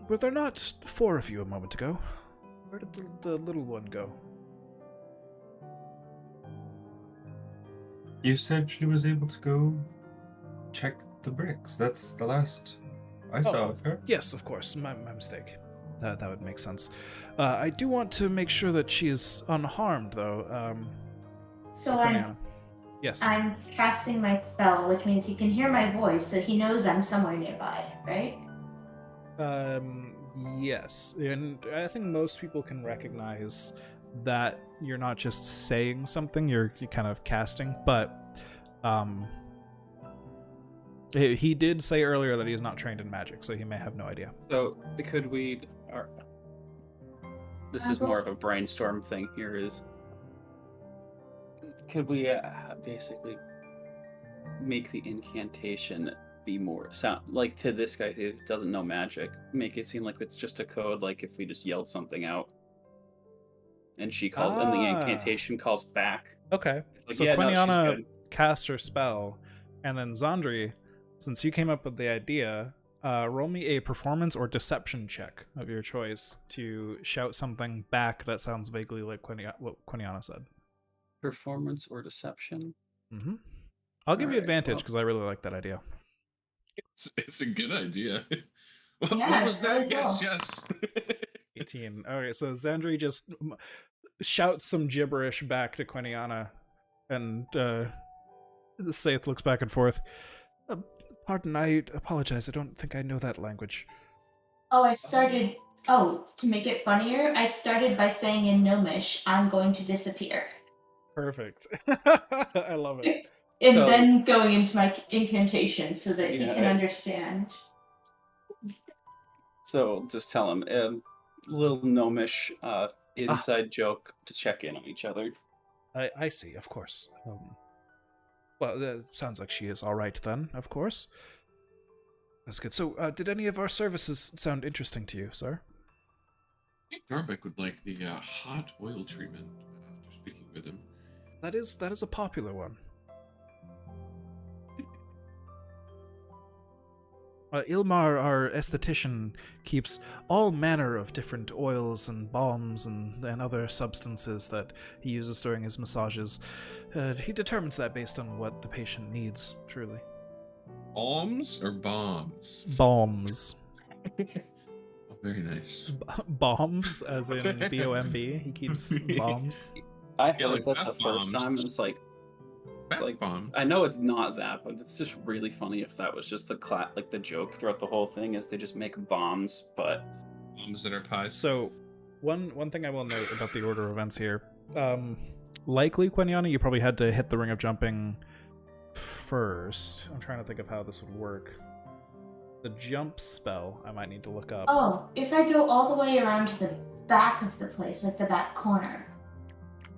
Were there not 4 of you a moment ago? Where did the little one go? You said she was able to go check the bricks. That's the last I saw of her. Yes, of course. My mistake. That would make sense. I do want to make sure that she is unharmed, though. So Quiniana. Yes. I'm casting my spell, which means he can hear my voice, so he knows I'm somewhere nearby, right? Yes. And I think most people can recognize that you're not just saying something, you're kind of casting, but he did say earlier that he's not trained in magic, so he may have no idea. So could we? This is more of a brainstorm thing. Here is. Could we basically make the incantation be more sound like to this guy who doesn't know magic? Make it seem like it's just a code. Like if we just yelled something out. And she calls, and the incantation calls back. Okay, like, so yeah, no, Quiniana she's cast her spell, and then Zandri, since you came up with the idea, roll me a performance or deception check of your choice to shout something back that sounds vaguely like what Quiniana said. Performance or deception? Mm-hmm. I'll give you Alright, advantage well. because I really like that idea. It's a good idea. What, Yeah, what was it's really that? Yes, cool. yes. 18. Alright, so Zandri just shouts some gibberish back to Quiniana, and Saith looks back and forth. Pardon, I apologize. I don't think I know that language. To make it funnier, I started by saying in Gnomish, I'm going to disappear. Perfect. I love it. And So- then going into my incantation so that he Yeah, can I- understand. So just tell him, little gnomish inside joke to check in on each other. I see, of course. Well, sounds like she is all right then, of course. That's good. So, did any of our services sound interesting to you, sir? I think Darbeck would like the hot oil treatment after speaking with him. That is a popular one. Ilmar, our esthetician, keeps all manner of different oils and balms and other substances that he uses during his massages. He determines that based on what the patient needs, truly. Alms or bombs? Balms. Oh, very nice. Bombs, as in B-O-M-B. He keeps bombs. I Yeah, heard like that the bath first bombs. time, and it's like, Bath like, bombs. I know it's not that, but it's just really funny if that was just the joke throughout the whole thing is they just make bombs, but Bombs that are pies. So, one thing I will note about the order of events here. Likely, Quiniana, you probably had to hit the ring of jumping first. I'm trying to think of how this would work. The jump spell, I might need to look up. Oh, if I go all the way around to the back of the place, like the back corner.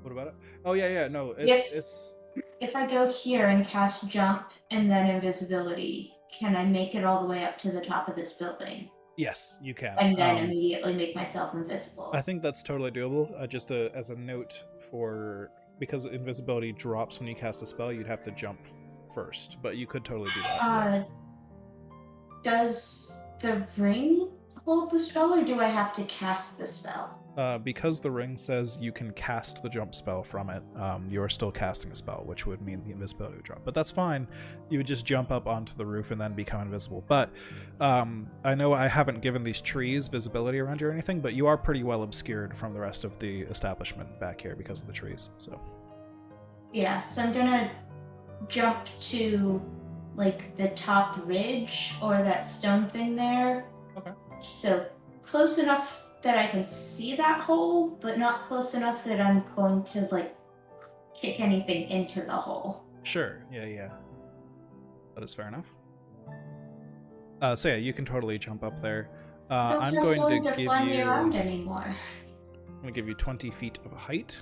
What about it? Oh, yeah, no, Yes. it's If I go here and cast jump and then invisibility, can I make it all the way up to the top of this building? yes, you can. And then immediately make myself invisible? I think that's totally doable. Just as a note because invisibility drops when you cast a spell, you'd have to jump first, but you could totally do that. Yeah. Does the ring hold the spell, or do I have to cast the spell? Because the ring says you can cast the jump spell from it, you're still casting a spell, which would mean the invisibility would drop. But that's fine. You would just jump up onto the roof and then become invisible. But I know I haven't given these trees visibility around you or anything, but you are pretty well obscured from the rest of the establishment back here because of the trees. So Yeah, so I'm gonna jump to like the top ridge or that stone thing there. Okay. So close enough that I can see that hole, but not close enough that I'm going to like kick anything into the hole. Sure. Yeah. That is fair enough. So yeah, you can totally jump up there. I'm Don't going to to give fly me you. around anymore. I'm going to give you 20 feet of height.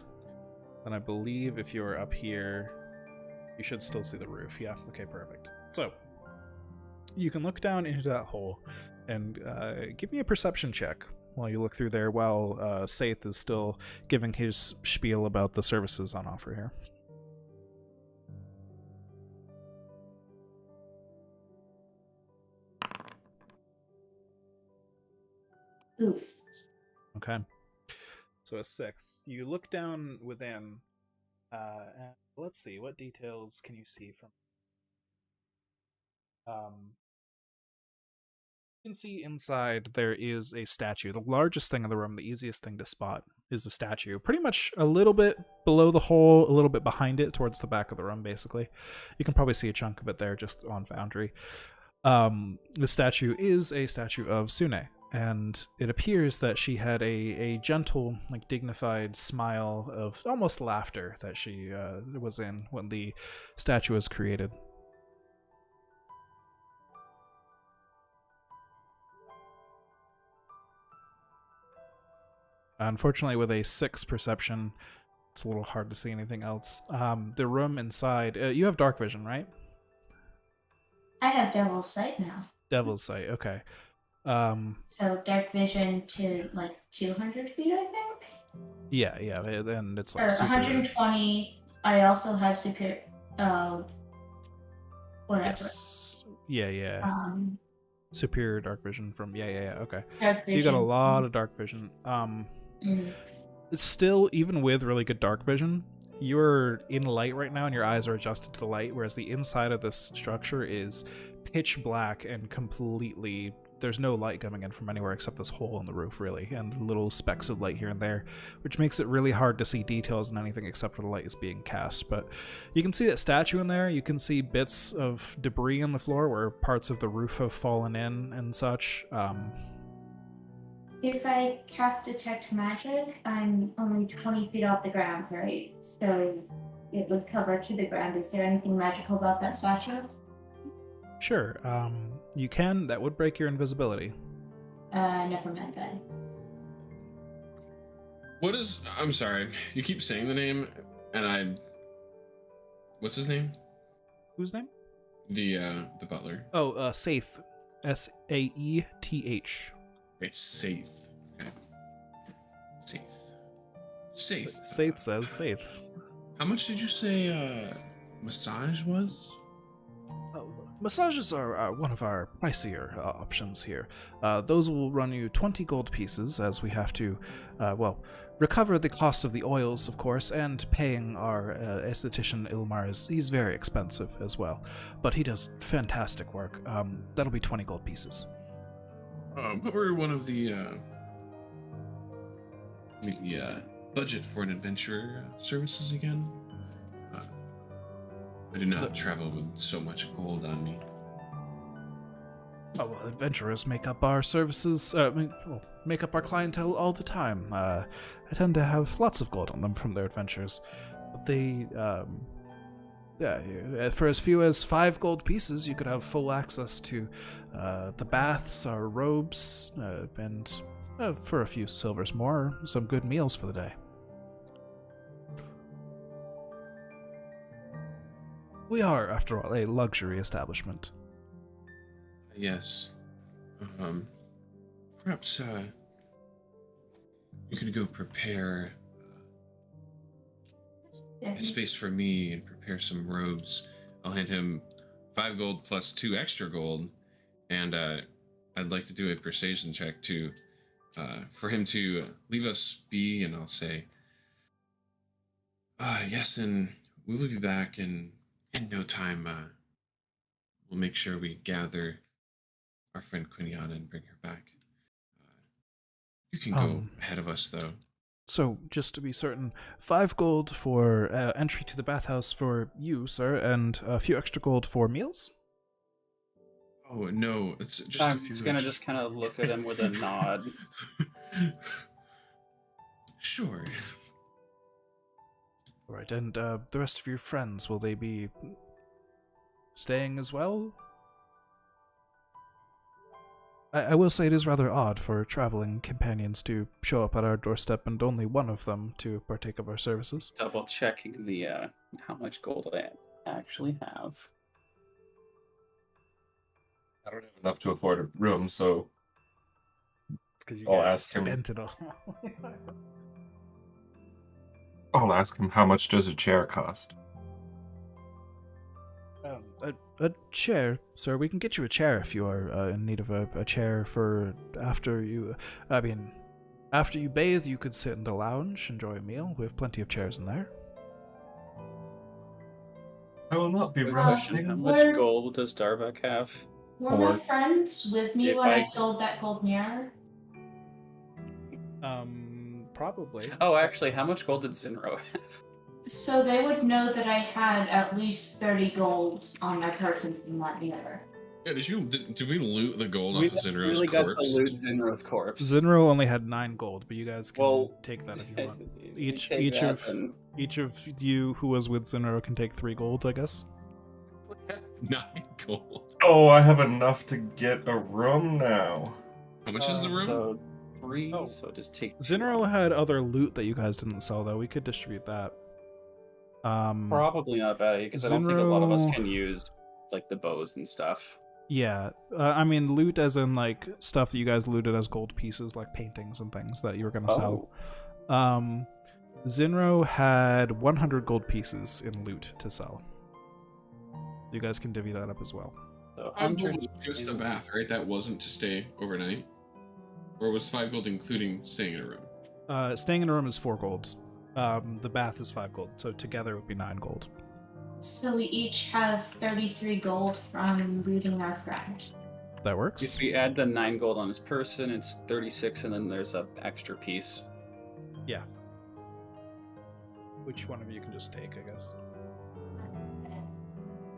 And I believe if you're up here, you should still see the roof. Yeah, okay, perfect. So, you can look down into that hole and give me a perception check while you look through there while Saith is still giving his spiel about the services on offer here. Oof. Okay. So a 6. You look down within, and let's see, what details can you see from... You can see inside there is a statue. The largest thing in the room, the easiest thing to spot, is the statue. Pretty much a little bit below the hole, a little bit behind it, towards the back of the room, basically. You can probably see a chunk of it there just on Foundry. The statue is a statue of Sune, and it appears that she had a gentle, like dignified smile of almost laughter that she was in when the statue was created. Unfortunately, with a 6 perception, it's a little hard to see anything else. The room inside, you have dark vision, right? I have Devil's Sight now. Devil's Sight, okay. So dark vision to like 200 feet, I think? Yeah, and it's like Or super... 120. I also have superior, whatever. Yes. Yeah. Superior dark vision from... Yeah, okay. So you got a lot of dark vision. It's still, even with really good dark vision, you're in light right now and your eyes are adjusted to the light, whereas the inside of this structure is pitch black and completely... There's no light coming in from anywhere except this hole in the roof, really, and little specks of light here and there, which makes it really hard to see details in anything except where the light is being cast. But you can see that statue in there. You can see bits of debris on the floor where parts of the roof have fallen in and such. If I cast Detect Magic, I'm only 20 feet off the ground, right? So it would cover to the ground. Is there anything magical about that statue? Sure. You can. That would break your invisibility. Never meant that. What is... I'm sorry. You keep saying the name, and what's his name? Whose name? The butler. Oh, Saith. Saeth. It's Saith. Okay. Saith. Saith says Saith. How much did you say massage was? Massages are one of our pricier options here. Those will run you 20 gold pieces, as we have to, recover the cost of the oils, of course, and paying our esthetician Ilmar he's very expensive as well. But he does fantastic work. That'll be 20 gold pieces. What were one of the budget for an adventurer services again? I do not travel with so much gold on me. Oh, well, adventurers make up our services, make up our clientele all the time. I tend to have lots of gold on them from their adventures. But they, for as few as 5 gold pieces, you could have full access to the baths, our robes, and for a few silvers more, some good meals for the day. We are, after all, a luxury establishment. Yes. Perhaps you could go prepare a space for me and prepare some robes. I'll hand him 5 gold plus 2 extra gold, and I'd like to do a persuasion check to for him to leave us be, and I'll say, yes, and we will be back in no time. We'll make sure we gather our friend Quiniana and bring her back. You can go Um, ahead of us, though. So, just to be certain, 5 gold for entry to the bathhouse for you, sir, and a few extra gold for meals? Oh, no, it's just a I'm few just gonna extra- just kind of look at him with a nod. Sure. Alright, and the rest of your friends, will they be staying as well? I will say it is rather odd for traveling companions to show up at our doorstep and only one of them to partake of our services. Double checking the how much gold I actually have. I don't have enough to afford a room, so It's because you I'll guys ask him. spent it all. I'll ask him how much does a chair cost. A chair, sir. We can get you a chair if you are in need of a chair for after you. I mean, after you bathe, you could sit in the lounge, enjoy a meal. We have plenty of chairs in there. I will not be Good question. How resting. much Where- gold does Darvak have? Were my Or- friends with me If when I I- sold that gold mirror? Probably. Oh, actually, how much gold did Zinro have? So they would know that I had at least 30 gold on my person from that mirror. Yeah, did we loot the gold We off of Zinro's really got to corpse? loot Zinro's corpse. Zinro only had 9 gold, but you guys can Well, take that if you want. if we take Each that, of then- each of you who was with Zinro can take 3 gold, I guess. 9 gold. Oh, I have enough to get a room now. How much is the room? So 3. Oh. So just take. Zinro had other loot that you guys didn't sell, though. We could distribute that. Probably not a bad idea because I don't think a lot of us Zinro- can use like the bows and stuff. Yeah, I mean loot as in like stuff that you guys looted as gold pieces, like paintings and things that you were gonna sell. Zinro had 100 gold pieces in loot to sell. You guys can divvy that up as well. So 5 gold 100 was just a bath, right? That wasn't to stay overnight? Or was 5 gold including staying in a room? Staying in a room is 4 gold. The bath is 5 gold, so together it would be 9 gold. So we each have 33 gold from looting our friend. That works. If we add the 9 gold on his person, it's 36, and then there's a extra piece. Yeah. Which one of you can just take, I guess.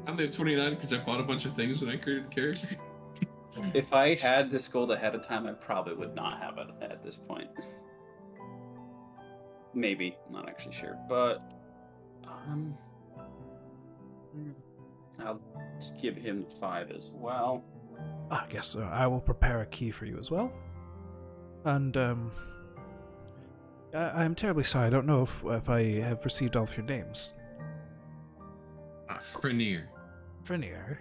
I only have 29 because I bought a bunch of things when I created the character. If I had this gold ahead of time, I probably would not have it at this point. Maybe, not actually sure, but I'll give him 5 as well. Yes, I will prepare a key for you as well. And, I'm terribly sorry. I don't know if I have received all of your names. Grenier. Frenier,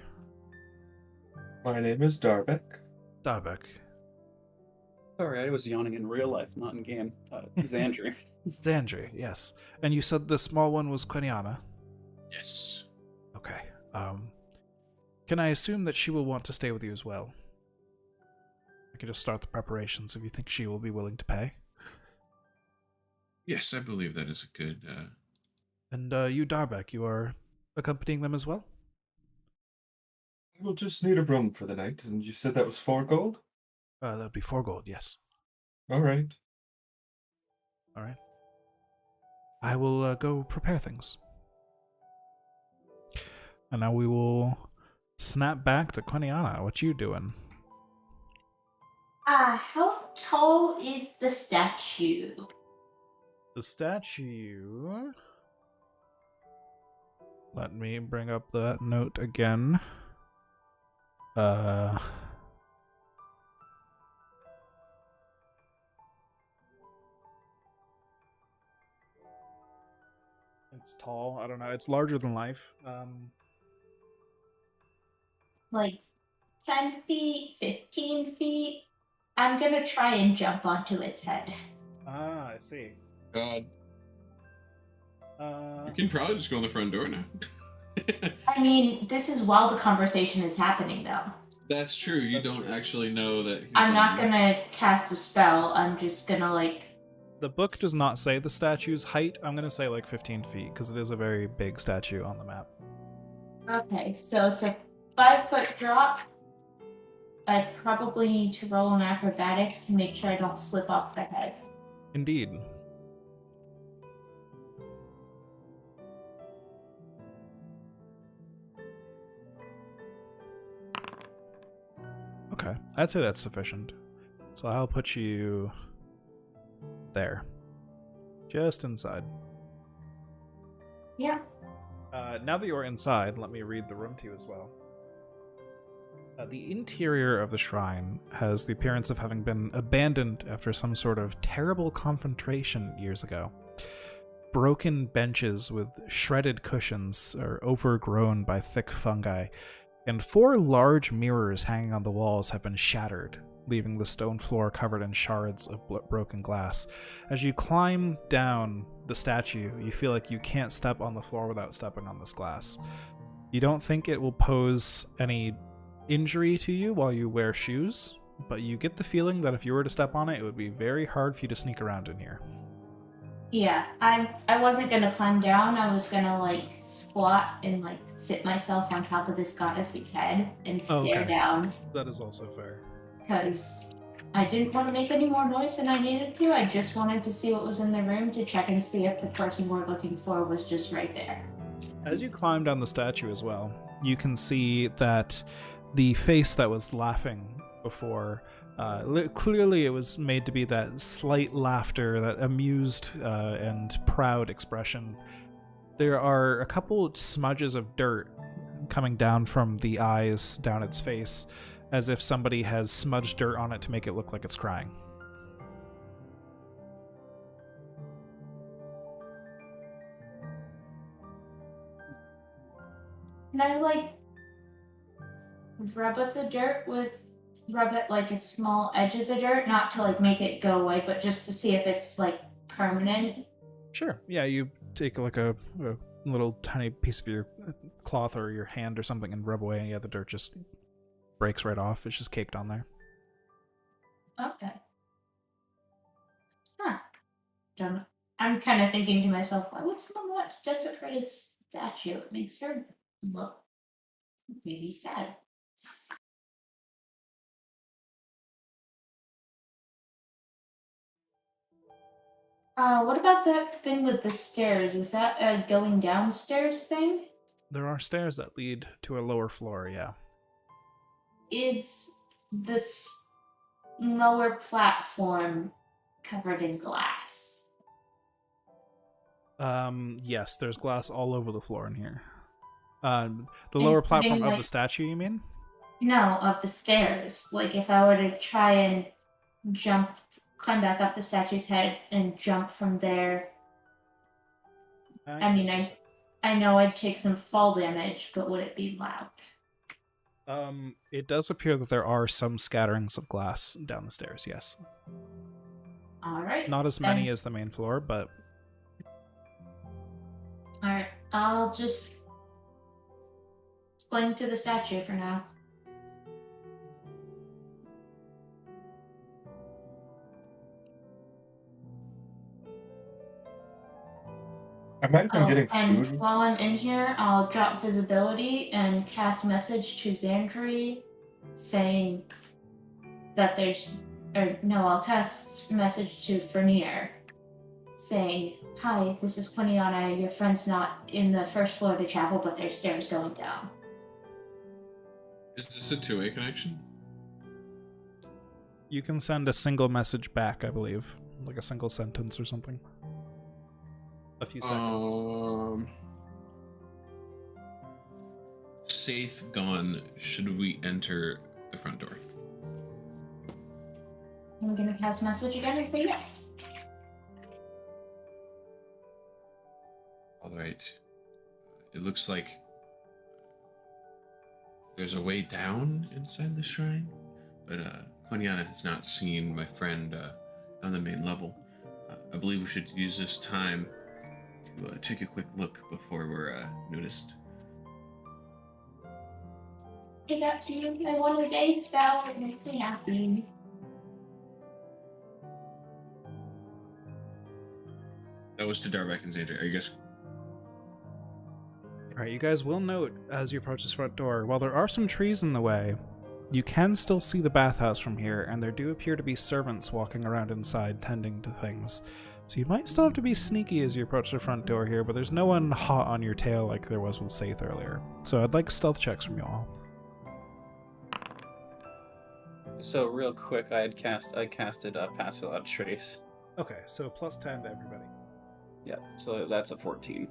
My name is Darbeck. Darbeck, Sorry, I was yawning in real life, not in game. Xandri. Xandri, yes. And you said the small one was Quiniana? Yes. Okay. Can I assume that she will want to stay with you as well? I can just start the preparations if you think she will be willing to pay. Yes, I believe that is a good. And you, Darbeck, you are accompanying them as well? We'll just need a room for the night, and you said that was 4 gold? That would be 4 gold, yes. All right. All right. I will go prepare things. And now we will snap back to Quiniana. What you doing? How tall is the statue? The statue... Let me bring up that note again. It's tall. I don't know. It's larger than life. Like 10 feet, 15 feet? I'm gonna try and jump onto its head. I see. God, you can probably just go in the front door now. I mean, this is while the conversation is happening, though. That's true. You That's don't true. actually know that. I'm not gonna cast a spell. I'm just gonna like. The book does not say the statue's height. I'm going to say like 15 feet because it is a very big statue on the map. Okay, so it's a 5-foot drop. I probably need to roll an acrobatics to make sure I don't slip off the head. Indeed. Okay, I'd say that's sufficient. So I'll put you there. Just inside. Yeah. Now that you're inside, let me read the room to you as well. The interior of the shrine has the appearance of having been abandoned after some sort of terrible confrontation years ago. Broken benches with shredded cushions are overgrown by thick fungi, and 4 large mirrors hanging on the walls have been shattered, leaving the stone floor covered in shards of broken glass. As you climb down the statue, you feel like you can't step on the floor without stepping on this glass. You don't think it will pose any injury to you while you wear shoes, but you get the feeling that if you were to step on it, it would be very hard for you to sneak around in here. Yeah, I wasn't gonna climb down. I was gonna like squat and like sit myself on top of this goddess's head and stare down. That is also fair. Because I didn't want to make any more noise than I needed to. I just wanted to see what was in the room to check and see if the person we're looking for was just right there. As you climb down the statue as well, you can see that the face that was laughing before, clearly it was made to be that slight laughter, that amused and proud expression. There are a couple smudges of dirt coming down from the eyes down its face, as if somebody has smudged dirt on it to make it look like it's crying. And I like rub at the dirt rub at like a small edge of the dirt, not to like make it go away, but just to see if it's like permanent. Sure. Yeah, you take like a little tiny piece of your cloth or your hand or something and rub away, and yeah, the dirt just breaks right off. It's just caked on there. Okay. Huh. I'm kind of thinking to myself, why would someone want to desecrate a statue? It makes her look really sad. What about that thing with the stairs? Is that a going downstairs thing? There are stairs that lead to a lower floor, yeah. Is this lower platform covered in glass? Yes, there's glass all over the floor in here. The lower platform of the statue, you mean? No, of the stairs. Like, if I were to try and climb back up the statue's head and jump from there. I mean, I know I'd take some fall damage, but would it be loud? It does appear that there are some scatterings of glass down the stairs, yes. Alright. Not as many as the main floor, but... Alright, I'll just cling to the statue for now. I might have been getting and food. while I'm in here, I'll drop visibility and cast message to Xandri saying that I'll cast message to Fernier saying, "Hi, this is Quiniana. Your friend's not in the first floor of the chapel, but there's stairs going down." Is this a two-way connection? You can send a single message back, I believe. Like a single sentence or something. A few seconds. Safe gone. Should we enter the front door? I'm gonna cast message again and say yes. All right. It looks like there's a way down inside the shrine, but Quiniana has not seen my friend on the main level. I believe we should use this time to take a quick look before we're noticed. it up to you. I want a day spell. It makes me happy. That was to Darbeck and Xandria. Are you guys? Alright, you guys will note as you approach this front door, while there are some trees in the way, you can still see the bathhouse from here, and there do appear to be servants walking around inside tending to things. So you might still have to be sneaky as you approach the front door here, but there's no one hot on your tail like there was with Saith earlier. So I'd like stealth checks from you all. So real quick, I casted Pass Without Trace. Okay, so plus 10 to everybody. Yeah, so that's a 14.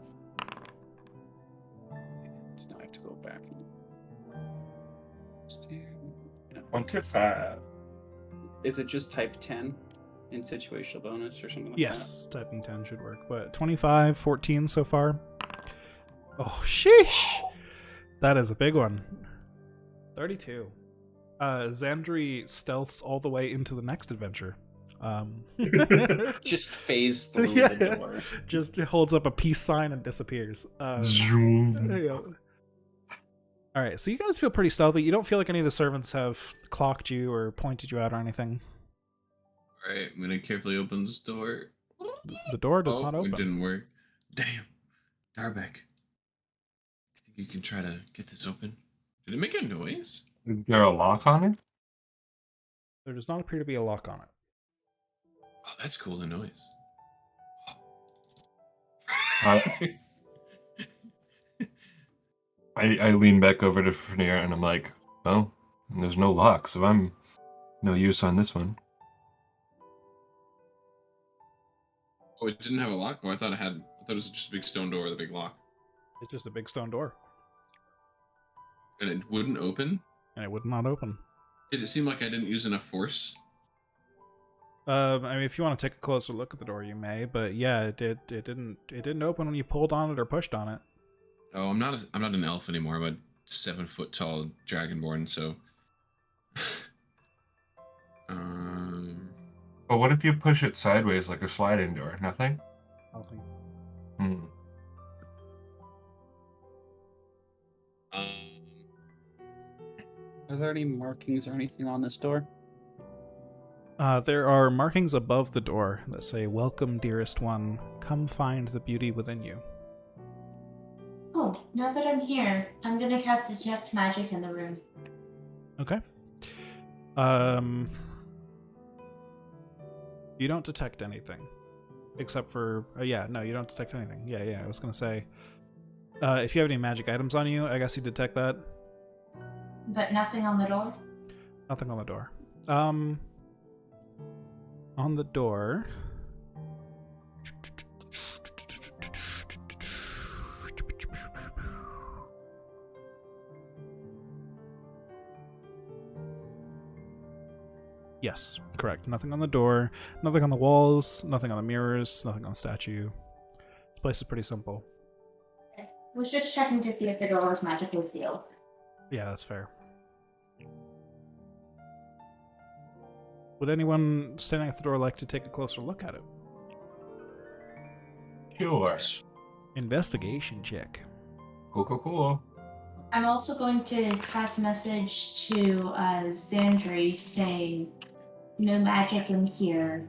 So now I have to go back. 25. Is it just type 10 in situational bonus or something like Yes, typing 10 should work, but 25, 14 so far. Oh, sheesh! That is a big one. 32. Xandri stealths all the way into the next adventure. that? Just phase through the door. Just holds up a peace sign and disappears. Zoom. There you go. All right, so you guys feel pretty stealthy. You don't feel like any of the servants have clocked you or pointed you out or anything. All right, I'm gonna carefully open this door. The door does not It open. didn't work. Damn, Darbeck. Think you can try to get this open? Did it make a noise? Is there a lock on it? There does not appear to be a lock on it. Oh, that's cool. The noise. I lean back over to Frenier and I'm like, well, there's no lock, so I'm no use on this one. Oh, it didn't have a lock. Oh, I thought it had. I thought it was just a big stone door with a big lock, It's just a big stone door, and it wouldn't open. and it would not open. Did it seem like I didn't use enough force? I mean, if you want to take a closer look at the door, you may. But yeah, it did. It didn't open when you pulled on it or pushed on it. Oh, I'm not an elf anymore. I'm a 7-foot tall dragonborn. So, But what if you push it sideways like a sliding door? Nothing? Nothing. Hmm. Are there any markings or anything on this door? There are markings above the door that say, "Welcome, dearest one. Come find the beauty within you." Oh, now that I'm here, I'm gonna cast Detect Magic in the room. Okay. You don't detect anything. Except for... yeah, no, you don't detect anything. Yeah, I was gonna say... if you have any magic items on you, I guess you detect that. But nothing on the door? Nothing on the door. On the door... Yes, correct. Nothing on the door, nothing on the walls, nothing on the mirrors, nothing on the statue. This place is pretty simple. Okay. Was just checking to see if the door was magically sealed. Yeah, that's fair. Would anyone standing at the door like to take a closer look at it? Sure. Investigation check. Cool. I'm also going to cast a message to Xandri saying, no magic in here.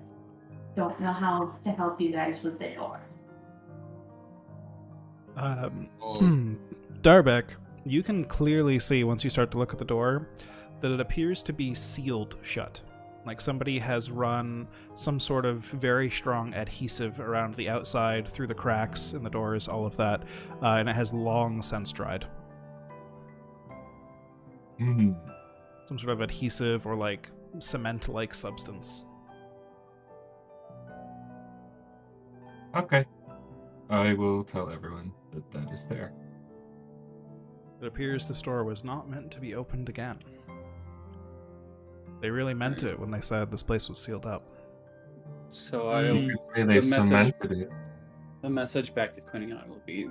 Don't know how to help you guys with the door. Darbeck, you can clearly see once you start to look at the door that it appears to be sealed shut. Like somebody has run some sort of very strong adhesive around the outside, through the cracks in the doors, all of that, and it has long since dried. Mm. Some sort of adhesive or like cement-like substance. Okay. I will tell everyone that is there. It appears the store was not meant to be opened again. They really meant it when they said this place was sealed up. So You could say they the message- cemented it. the message back to Quinn and I will be: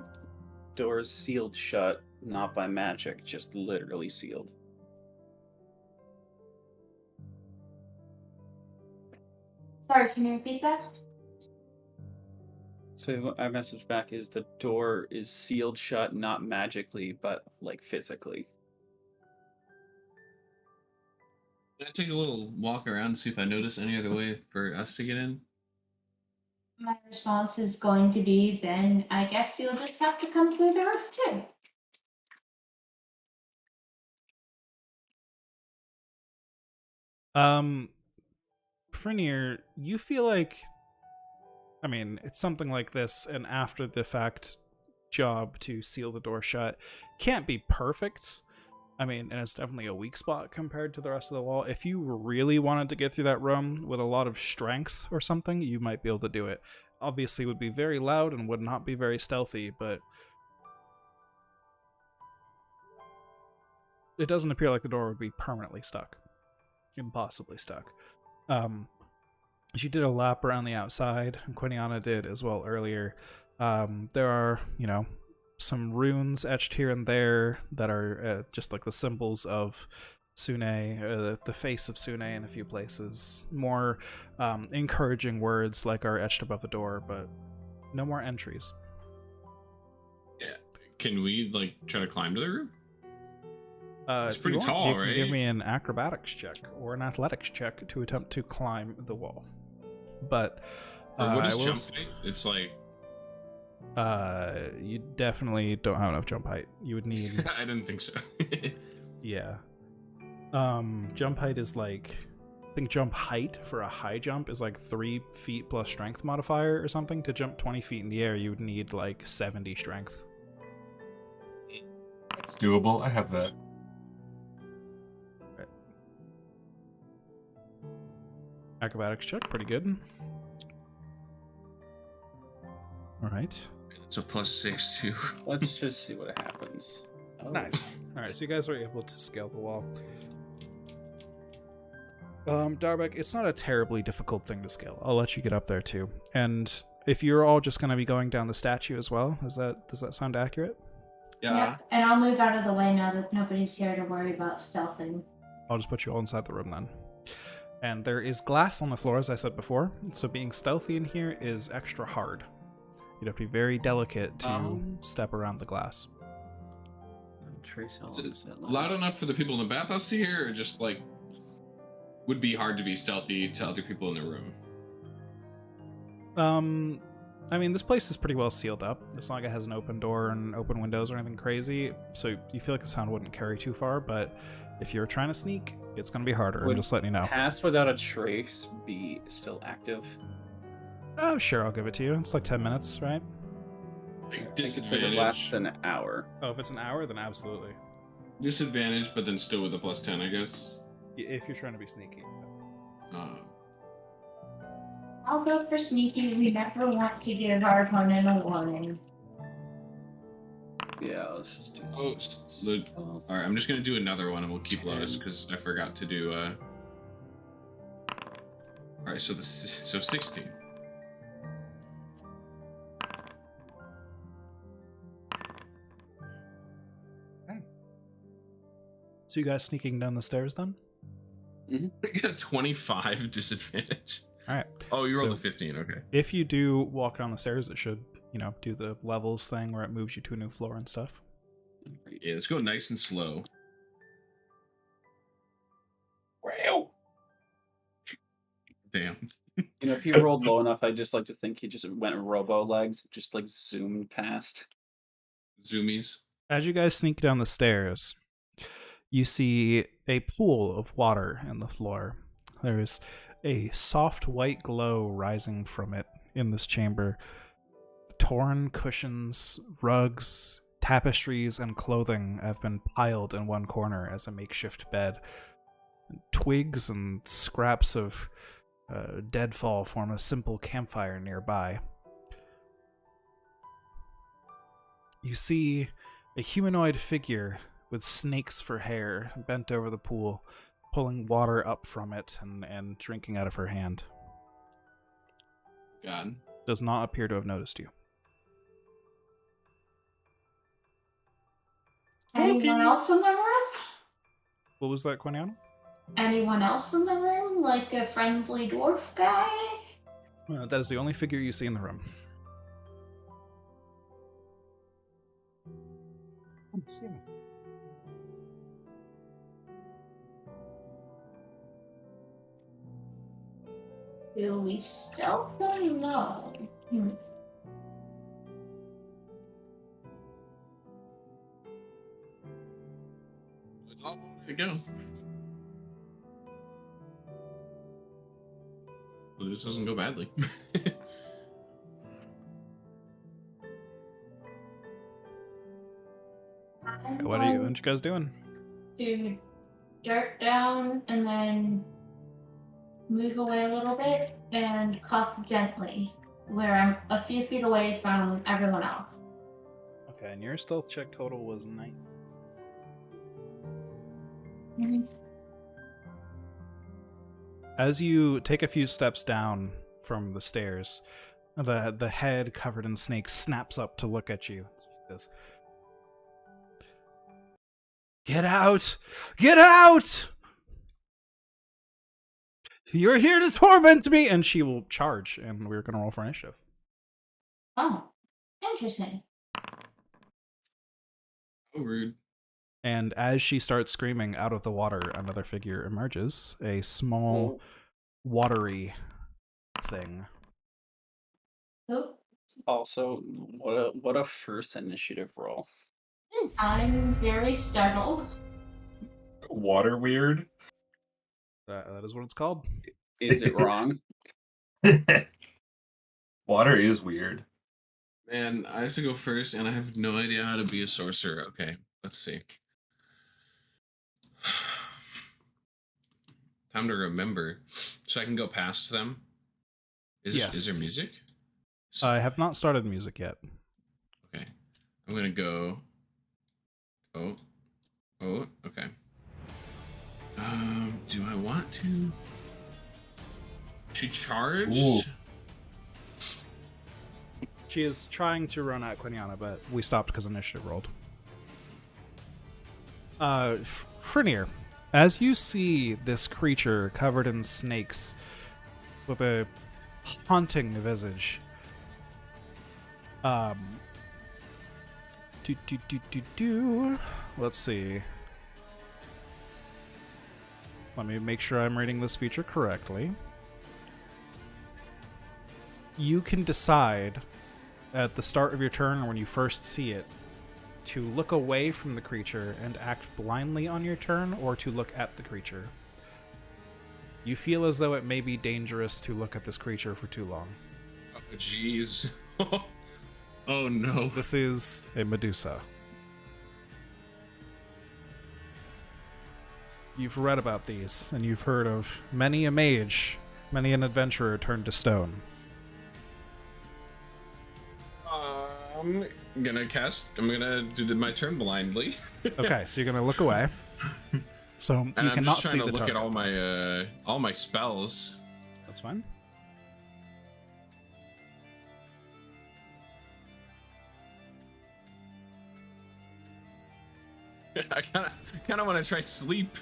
doors sealed shut, not by magic, just literally sealed. Sorry, can you repeat that? So our message back is the door is sealed shut, not magically, but like physically. Can I take a little walk around and see if I notice any other way for us to get in? My response is going to be, then I guess you'll just have to come through the roof too. Frenier, you feel like, I mean, it's something like this, an after the fact job to seal the door shut. Can't be perfect. I mean, and it's definitely a weak spot compared to the rest of the wall. If you really wanted to get through that room with a lot of strength or something, you might be able to do it. Obviously, it would be very loud and would not be very stealthy, but it doesn't appear like the door would be permanently stuck. Impossibly stuck. She did a lap around the outside, and Quiniana did as well earlier. There are, some runes etched here and there that are just like the symbols of Sune, the face of Sune in a few places. More encouraging words like are etched above the door, but no more entries. Yeah. Can we try to climb to the roof? It's If pretty you want, tall, you can right? give me an acrobatics check or an athletics check to attempt to climb the wall. But Or what I is will jump height? It's you definitely don't have enough jump height. You would need I didn't think so. yeah. Jump height is I think jump height for a high jump is 3 feet plus strength modifier or something. To jump 20 feet in the air, you would need 70 strength. It's doable. I have that. Right. Acrobatics check, pretty good. All right. So +6 too. Let's just see what happens. Oh. Nice. All right, so you guys are able to scale the wall. Darbek, it's not a terribly difficult thing to scale. I'll let you get up there too. And if you're all just going to be going down the statue as well, does that sound accurate? Yeah. And I'll move out of the way now that nobody's here to worry about stealthing. I'll just put you all inside the room then. And there is glass on the floor, as I said before, so being stealthy in here is extra hard. You'd have to be very delicate to step around the glass. Trace, how Is long it does that loud last? enough for the people in the bathhouse to hear, or just would be hard to be stealthy to other people in the room? I mean, this place is pretty well sealed up. It's not like it has an open door and open windows or anything crazy, so you feel like the sound wouldn't carry too far, but if you're trying to sneak, it's going to be harder. I'm just letting you know. Pass without a trace be still active? Oh, sure, I'll give it to you. It's 10 minutes, right? I think it says it lasts an hour. Oh, if it's an hour, then absolutely. Disadvantage, but then still with a +10, I guess. If you're trying to be sneaky. I'll go for sneaky. We never want to give our opponent a warning. Yeah, let's just do All right, I'm just gonna do another one, and we'll keep lowest because I forgot to do. All right, so 16. So you guys sneaking down the stairs then? I got a 25 disadvantage. All right. Oh, you rolled So- a 15. Okay. If you do walk down the stairs, it should, do the levels thing where it moves you to a new floor and stuff. Yeah, let's go nice and slow. Wow. Damn. If he rolled low enough, I'd just like to think he just went robo legs, just zoomed past. Zoomies. As you guys sneak down the stairs, you see a pool of water in the floor. There's a soft white glow rising from it in this chamber. Torn cushions, rugs, tapestries, and clothing have been piled in one corner as a makeshift bed. Twigs and scraps of deadfall form a simple campfire nearby. You see a humanoid figure with snakes for hair bent over the pool, pulling water up from it and drinking out of her hand. God. Does not appear to have noticed you. Anyone else in the room? What was that, Quiniana? Anyone else in the room? Like a friendly dwarf guy? That is the only figure you see in the room. Do we stealth or no? It's all to go. Well, this doesn't go badly. I'm What going you guys doing? to dart down and then move away a little bit and cough gently, where I'm a few feet away from everyone else. Okay, and your stealth check total was 9. As you take a few steps down from the stairs, the head covered in snakes snaps up to look at you. She says, "Get out! Get out! You're here to torment me!" And she will charge, and we're going to roll for initiative. Oh, interesting. Oh, rude. And as she starts screaming, out of the water, another figure emerges. A small, watery thing. Oh, Also, what a first initiative roll. I'm very startled. Water weird. That is what it's called. Is it wrong? Water is weird. Man, I have to go first, and I have no idea how to be a sorcerer. Okay, let's see. Time to remember. So I can go past them? Is there music? I have not started music yet. Okay. I'm gonna go. Oh, okay. Do I want to? She charged? Ooh. She is trying to run at Quiniana, but we stopped because initiative rolled. Frenier, as you see this creature covered in snakes with a haunting visage, let's see. Let me make sure I'm reading this feature correctly. You can decide at the start of your turn or when you first see it to look away from the creature and act blindly on your turn, or to look at the creature. You feel as though it may be dangerous to look at this creature for too long. Oh, jeez. Oh, no. This is a Medusa. You've read about these, and you've heard of many a mage, many an adventurer turned to stone. I'm gonna do my turn blindly. Okay, so you're gonna look away. So And you I'm cannot just see trying the to look target. at all my spells. That's fine. I kind of want to try sleep.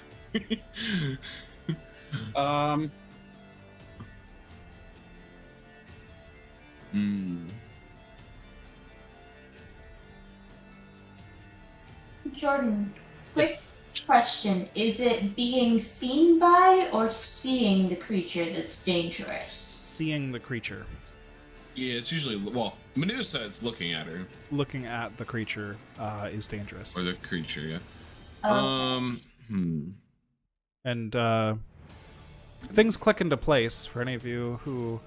Jordan, quick Yes. question. Is it being seen by or seeing the creature that's dangerous? Seeing the creature. Yeah, it's usually Medusa is looking at her Looking at the creature is dangerous. or the creature. Yeah. Oh, And things click into place for any of you who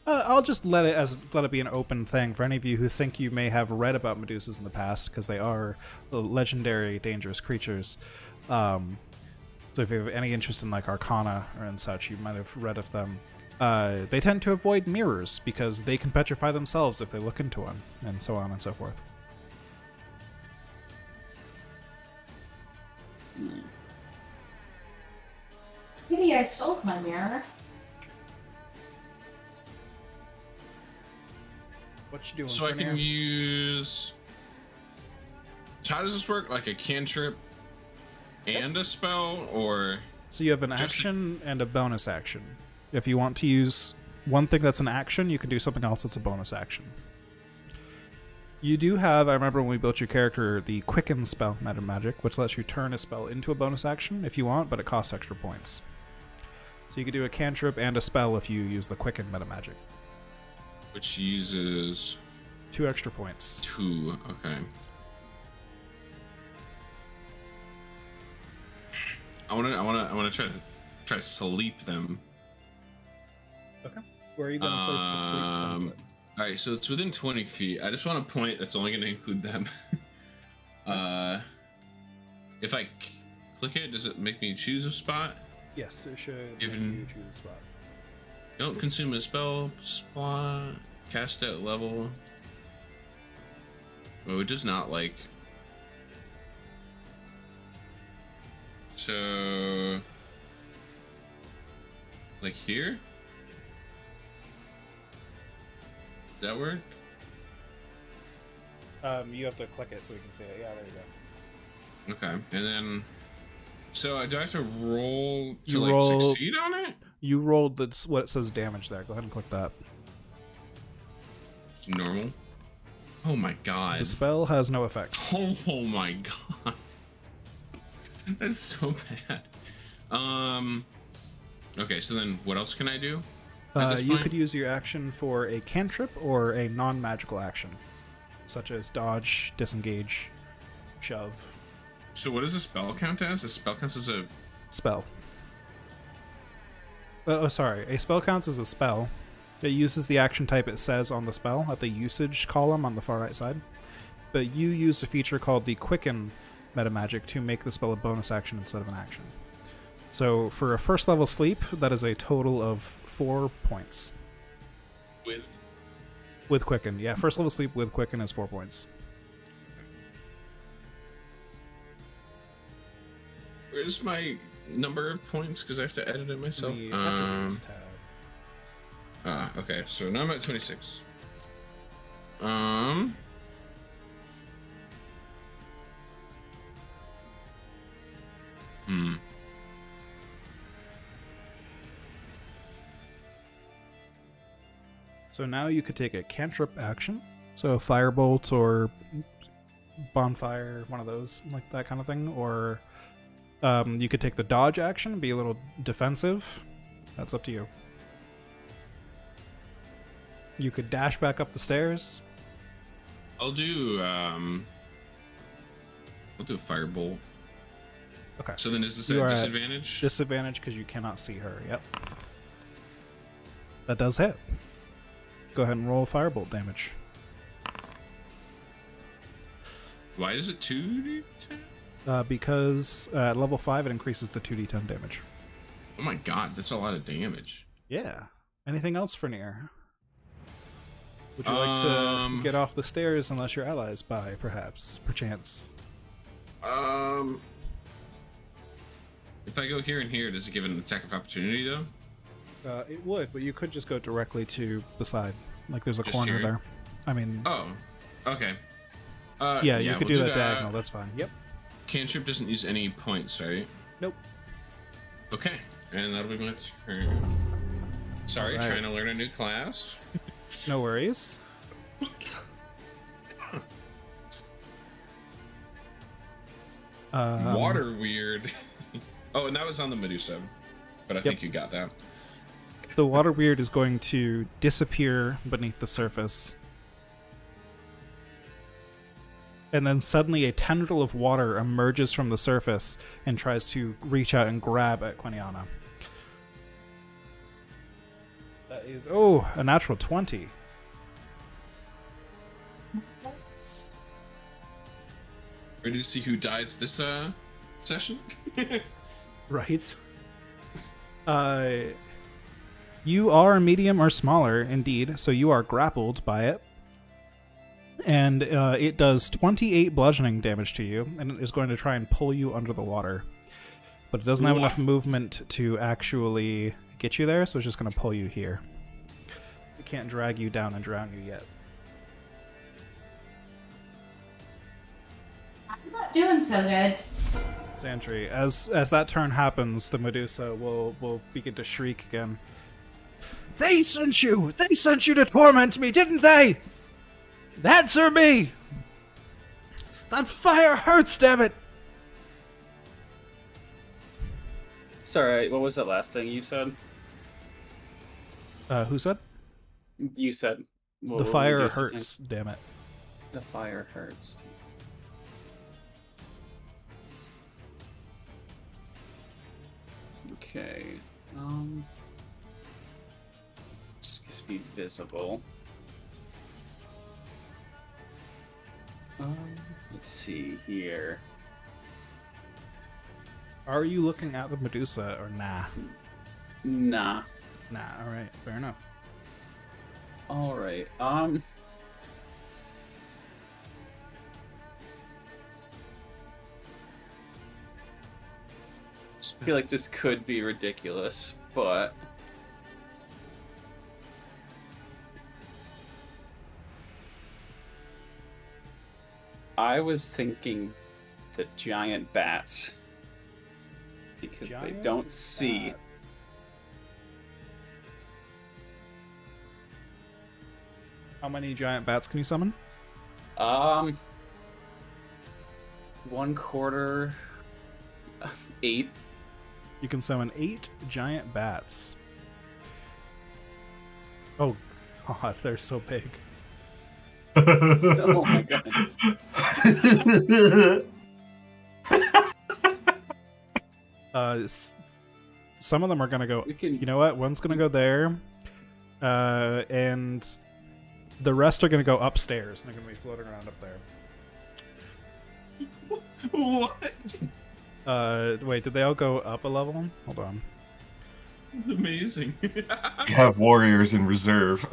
I'll just let it be an open thing for any of you who think you may have read about Medusas in the past, because they are legendary dangerous creatures. So if you have any interest in like Arcana or and such, you might have read of them. They tend to avoid mirrors because they can petrify themselves if they look into one, and so on and so forth. maybe I sold my mirror. What you doing? So I can use. So how does this work? Like a cantrip and a spell, or So you have an Just- action and a bonus action. If you want to use one thing that's an action, you can do something else that's a bonus action. You do have, I remember when we built your character, the Quicken spell, Meta Magic, which lets you turn a spell into a bonus action if you want, but it costs extra points. So you could do a cantrip and a spell if you use the Quicken meta magic. Which uses 2 extra points. 2. Okay. I wanna try to sleep them. Okay. Where are you going to place the sleep template? All right, so it's within 20 feet. I just want a point that's only going to include them. If I click it, does it make me choose a spot? Yes, it should Given- make you choose a spot. Don't consume a spell slot. Cast at level. Oh, it does not like. So, like here? Does that work? You have to click it so we can see it. Yeah, there you go. Okay, and then, so do I have to roll to You like roll- succeed on it? You rolled what it says damage there. Go ahead and click that. It's normal. Oh my god. The spell has no effect. Oh my god. That's so bad. Okay, so then what else can I do? At this You point? could use your action for a cantrip or a non-magical action, such as dodge, disengage, shove, So what does a spell count as? A spell counts as a spell. Sorry. A spell counts as a spell. It uses the action type it says on the spell at the usage column on the far right side. But you used a feature called the Quicken meta magic to make the spell a bonus action instead of an action. So for a first level sleep, that is a total of 4 points. With Quicken. Yeah, first level sleep with Quicken is 4 points. Where's my number of points? Because I have to edit it myself. The attributes tab. Okay, so now I'm at 26. So now you could take a cantrip action. So firebolt or bonfire, one of those, like that kind of thing. Or you could take the dodge action, be a little defensive. That's up to you. You could dash back up the stairs. I'll do firebolt. Okay. So then is this You a are at disadvantage? Disadvantage because you cannot see her. Yep. That does hit. Go ahead and roll firebolt damage. Why is it 2d10? Because at level 5 it increases the 2d10 damage. Oh my god, that's a lot of damage. Yeah. Anything else for Nier? Would you like to get off the stairs unless your allies by, perhaps, perchance? If I go here and here, does it give an attack of opportunity though? It would, but you could just go directly to the side. Like there's a Just corner here? there. I mean, Oh, okay. yeah, you could we'll do that diagonal. That's fine. Yep. Cantrip doesn't use any points, right? Nope. Okay, and that'll be my turn. Sorry, Alright. trying to learn a new class. No worries. Water weird. Oh, and that was on the Medusa, but I think you got that. The water weird is going to disappear beneath the surface. And then suddenly a tendril of water emerges from the surface and tries to reach out and grab at Quiniana. That is, a natural 20. Ready to see who dies this session? Right. You are medium or smaller, indeed, so you are grappled by it. And it does 28 bludgeoning damage to you, and it is going to try and pull you under the water. But it doesn't have enough movement to actually get you there, so it's just going to pull you here. It can't drag you down and drown you yet. I'm not doing so good. Santry, as that turn happens, the Medusa will begin to shriek again. They sent you! They sent you to torment me, didn't they? Answer me! That fire hurts, damn it! Sorry, what was that last thing you said? Who said? You said The fire hurts, damn it. The fire hurts. Okay. Just be visible. Let's see here. Are you looking at the Medusa or nah? Nah. Nah, alright, fair enough. Alright, I feel like this could be ridiculous, but I was thinking the giant bats because they Giant don't see. bats. How many giant bats can you summon? 1/4 8. You can summon 8 giant bats. Oh god, they're so big. Oh my god. Some of them are gonna go. We can You know what? One's gonna go there, and the rest are gonna go upstairs, and they're gonna be floating around up there. What? Wait, did they all go up a level? Hold on. Amazing. We have warriors in reserve.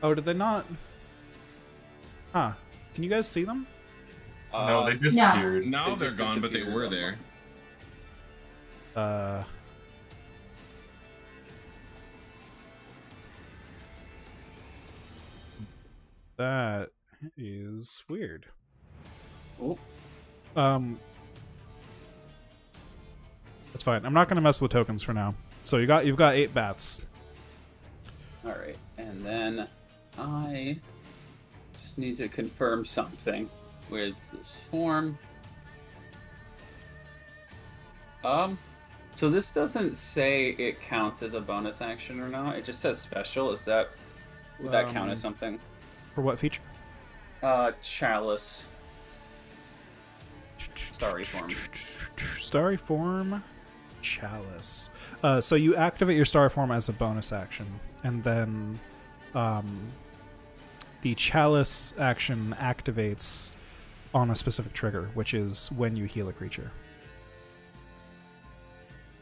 Oh, did they not? Huh. Can you guys see them? No, they disappeared. Now They they're just gone, but they disappeared. were there. That is weird. Oh, That's fine. I'm not gonna mess with tokens for now. So you've got 8 bats. alright. And then I just need to confirm something with this form. So this doesn't say it counts as a bonus action or not. It just says special. Would that count as something? For what feature? Chalice. Starry form. Starry form, chalice. So you activate your starry form as a bonus action, and then the chalice action activates on a specific trigger, which is when you heal a creature.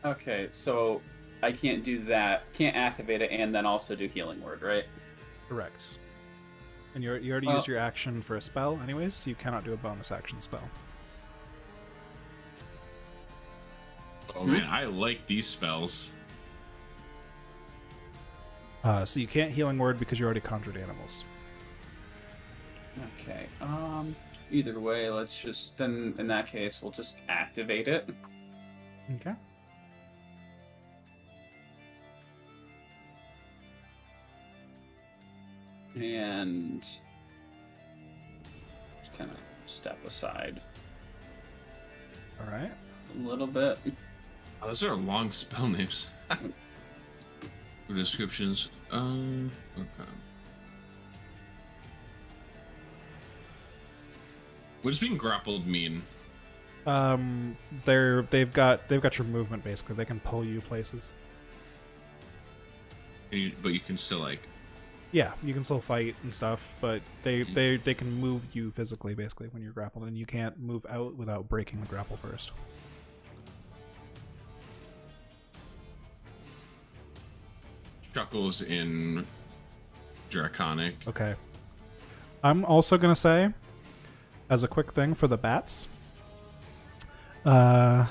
Okay, so I can't do that. Can't activate it and then also do healing word, right? Correct. And you already used your action for a spell, anyways. So you cannot do a bonus action spell. Oh man, I like these spells. So you can't healing word because you already conjured animals. Okay. Either way, let's just then in that case we'll just activate it. Okay. And just kind of step aside All right. a little bit. Oh, those are long spell names. For descriptions. Okay. What does being grappled mean? They've got your movement basically. They can pull you places. But you can still like. Yeah, you can still fight and stuff, but they can move you physically basically when you're grappled, and you can't move out without breaking the grapple first. Chuckles in Draconic. Okay. I'm also gonna say, as a quick thing for the bats, the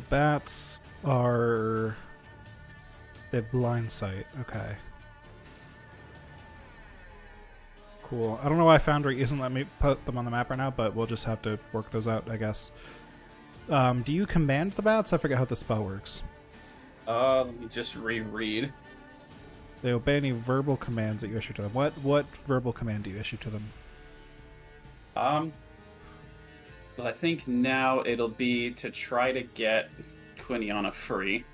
bats are they have blind sight. Okay. Cool. I don't know why Foundry isn't letting me put them on the map right now, but we'll just have to work those out, I guess. Do you command the bats? I forget how the spell works. Let me just reread. They obey any verbal commands that you issue to them. What verbal command do you issue to them? Well, I think now it'll be to try to get Quiniana free.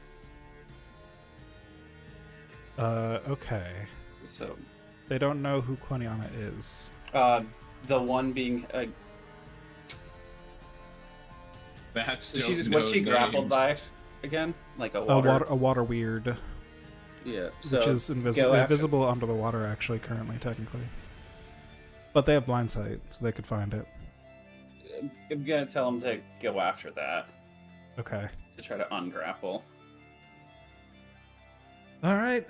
Okay. So, They don't know who Quiniana is. the one being That's what's she grappled by again? Like a water. A water weird, Yeah. So which is go after- invisible under the water, actually, currently, technically. But they have blind sight, so they could find it. I'm gonna tell him to go after that Okay. to try to ungrapple. All right.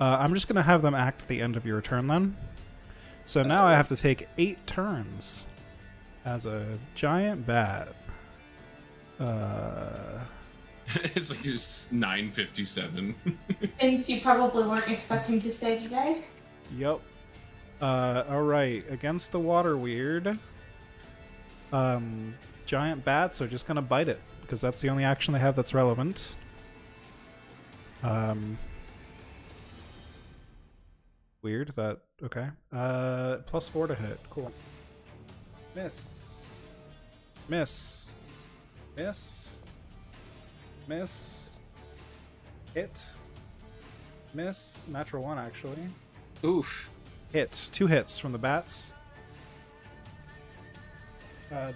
I'm just going to have them act at the end of your turn then. So now I have to take 8 turns as a giant bat. It's like it's 9:57. Things you probably weren't expecting to say today. Yep. Alright. Against the water weird. Giant bats are just going to bite it, because that's the only action they have that's relevant. Weird. That okay. +4 to hit. Cool. Miss. Miss. Miss. Miss. Hit. Miss. Natural 1, actually. Oof. Hit. 2 hits from the bats.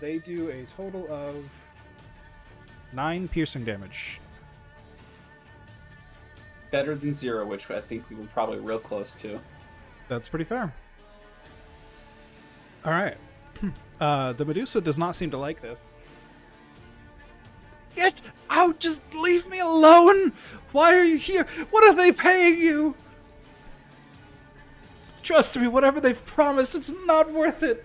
They do a total of 9 piercing damage. Better than 0, which I think we were probably real close to. That's pretty fair. All right. The Medusa does not seem to like this. Get out! Just leave me alone! Why are you here? What are they paying you? Trust me, whatever they've promised, it's not worth it.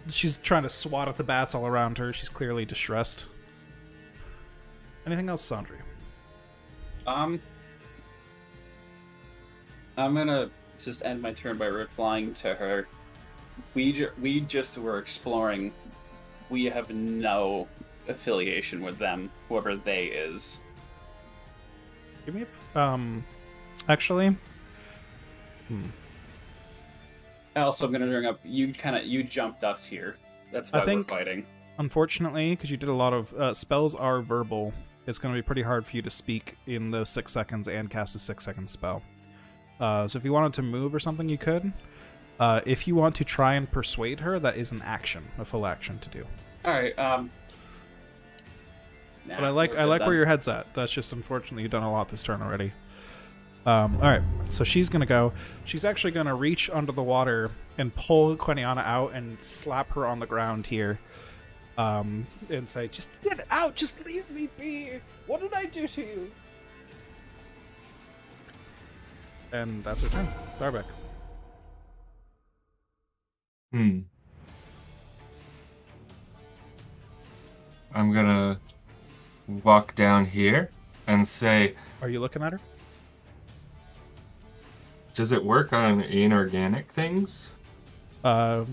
She's trying to swat at the bats all around her. She's clearly distressed. Anything else, Sandri? I'm gonna just end my turn by replying to her. We just were exploring. We have no affiliation with them, whoever they is. Give me a... Actually... Also, I'm gonna bring up, you jumped us here. That's why we're fighting. Unfortunately, because you did a lot of... spells are verbal. It's going to be pretty hard for you to speak in those 6 seconds and cast a 6-second spell. So if you wanted to move or something, you could. If you want to try and persuade her, that is an action, a full action to do. Alright, But I like where your head's at. That's just unfortunately you've done a lot this turn already. Alright, so she's going to go. She's actually going to reach under the water and pull Quiniana out and slap her on the ground here. And say, just get out, just leave me be. What did I do to you? And that's her turn. Darbeck. I'm gonna walk down here and say, Are you looking at her? does it work on inorganic things? To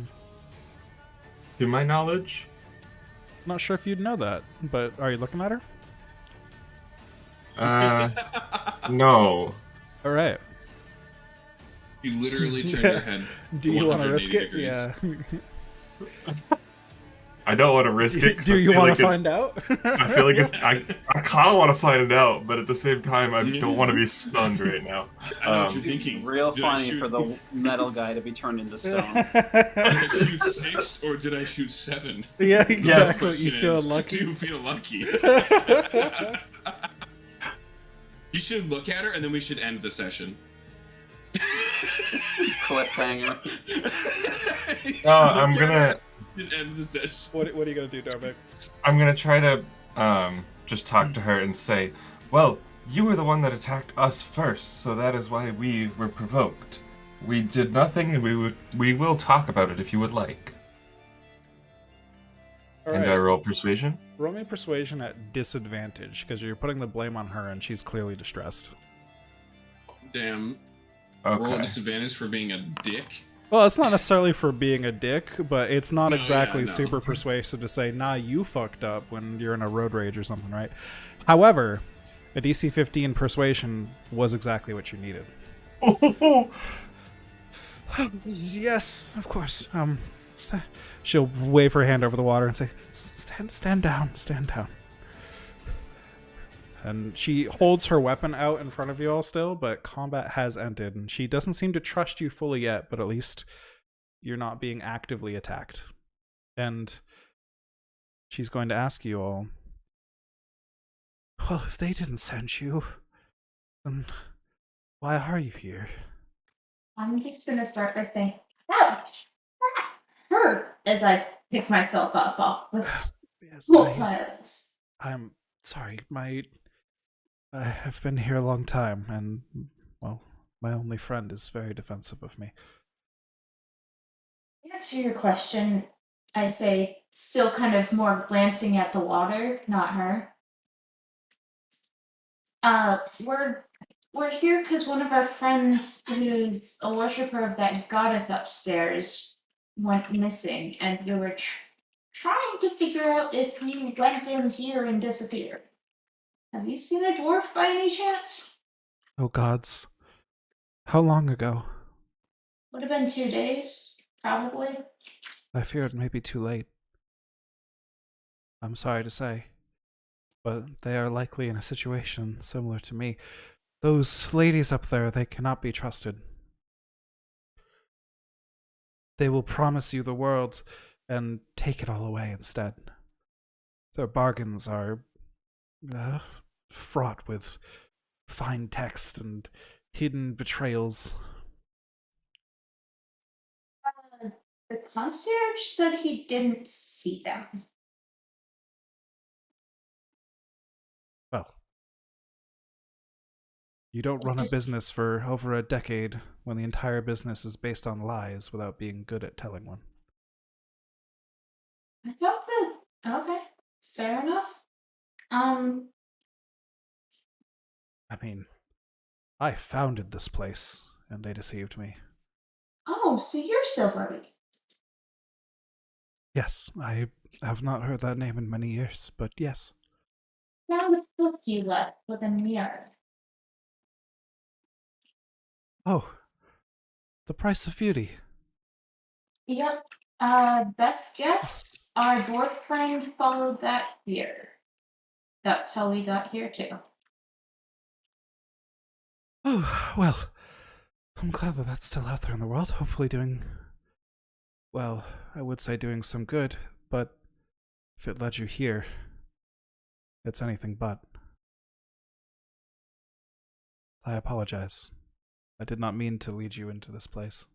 my knowledge? Not sure if you'd know that, but are you looking at her? No. All right. You literally turn your head. Do you want to 180 risk it? degrees. Yeah. I don't want to risk it. 'cause Do I you feel want like to it's- find out? I feel like it's. I kind of want to find it out, but at the same time, I don't want to be stunned right now. I know what you're thinking. real Did I funny shoot- for the metal guy to be turned into stone. Did I shoot 6 or did I shoot 7? Yeah, exactly. Question You feel is, lucky. Do you feel lucky? You should look at her and then we should end the session. Cliffhanger. I'm gonna. End the session. What are you gonna do, Darbeck? I'm gonna try to just talk to her and say, well, you were the one that attacked us first, so that is why we were provoked. We did nothing, and we will talk about it if you would like. All And right. I roll persuasion. Roll me persuasion at disadvantage because you're putting the blame on her and she's clearly distressed. Damn. Roll Okay. disadvantage for being a dick. Well, it's not necessarily for being a dick, but it's not No, exactly yeah, no. super persuasive to say, nah, you fucked up when you're in a road rage or something, right? However, a DC 15 persuasion was exactly what you needed. Yes, of course. She'll wave her hand over the water and say, stand down, stand down. And she holds her weapon out in front of you all still, but combat has ended, and she doesn't seem to trust you fully yet, but at least you're not being actively attacked. And she's going to ask you all, well, if they didn't send you, then why are you here? I'm just gonna start by saying, ouch, that hurt, as I pick myself up off the Yes, full tiles. I'm sorry, I have been here a long time, and, well, my only friend is very defensive of me. To answer your question, I say, still kind of more glancing at the water, not her. We're here because one of our friends who's a worshiper of that goddess upstairs went missing, and we were trying to figure out if he went in here and disappeared. Have you seen a dwarf by any chance? Oh gods. How long ago? Would have been 2 days, probably. I fear it may be too late. I'm sorry to say, but they are likely in a situation similar to me. Those ladies up there, they cannot be trusted. They will promise you the world and take it all away instead. Their bargains are fraught with fine text and hidden betrayals. The concierge said he didn't see them. Well, you don't run a business for over a decade when the entire business is based on lies without being good at telling one. I thought that, okay, fair enough. I mean, I founded this place, and they deceived me. Oh, so you're Silvery. Yes, I have not heard that name in many years, but yes. Now the book you left with a mirror. Oh, The Price of Beauty. Yep. Best guess, our dwarf friend followed that here. That's how we got here too. Oh, well, I'm glad that that's still out there in the world, hopefully doing, well, I would say doing some good, but if it led you here, it's anything but. I apologize. I did not mean to lead you into this place.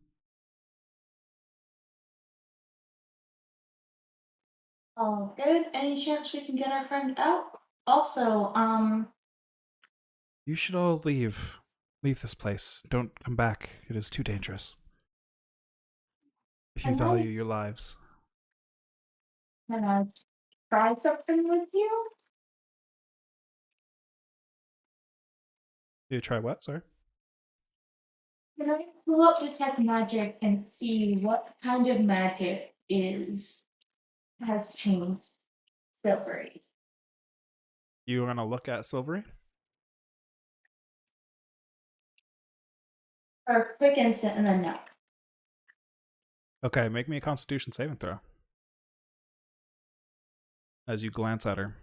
Oh, good. Any chance we can get our friend out? Also, You should all leave. Leave this place. Don't come back. It is too dangerous. If you Can I- value your lives. can I try something with you? You try what, sir? Can I pull up detect magic and see what kind of magic has changed Silvery? You want to look at Silvery? Or quick instant and then no. Okay, make me a Constitution saving throw. As you glance at her.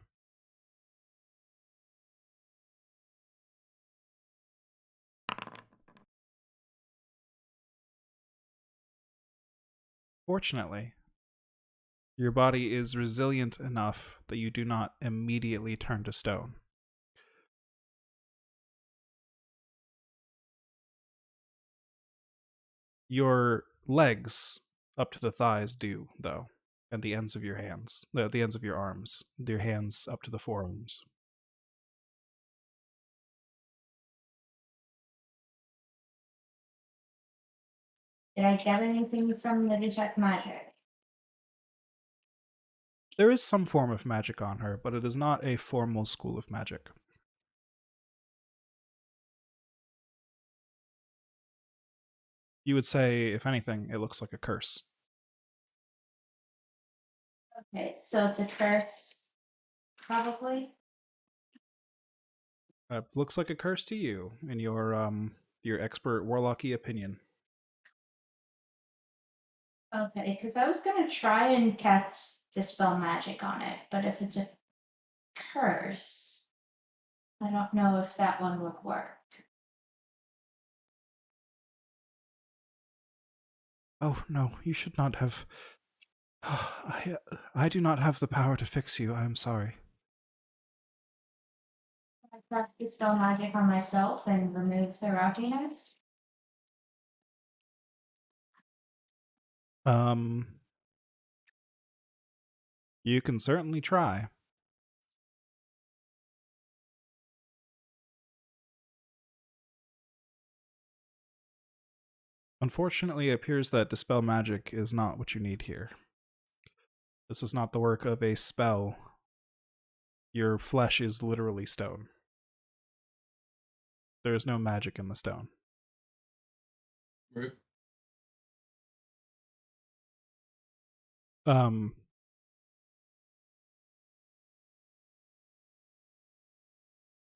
Fortunately, your body is resilient enough that you do not immediately turn to stone. Your legs up to the thighs do, though, and the ends of your hands, the ends of your arms, your hands up to the forearms. Did I get anything from the detect magic? There is some form of magic on her, but it is not a formal school of magic. You would say, if anything, it looks like a curse. Okay, so it's a curse, probably. Looks like a curse to you, in your expert warlocky opinion. Okay, because I was gonna try and cast Dispel Magic on it, but if it's a curse, I don't know if that one would work. Oh, no, you should not have. I do not have the power to fix you. I am sorry. Can I cast Dispel Magic on myself and remove the rockiness? You can certainly try. Unfortunately, it appears that Dispel Magic is not what you need here. This is not the work of a spell. Your flesh is literally stone. There is no magic in the stone. Right.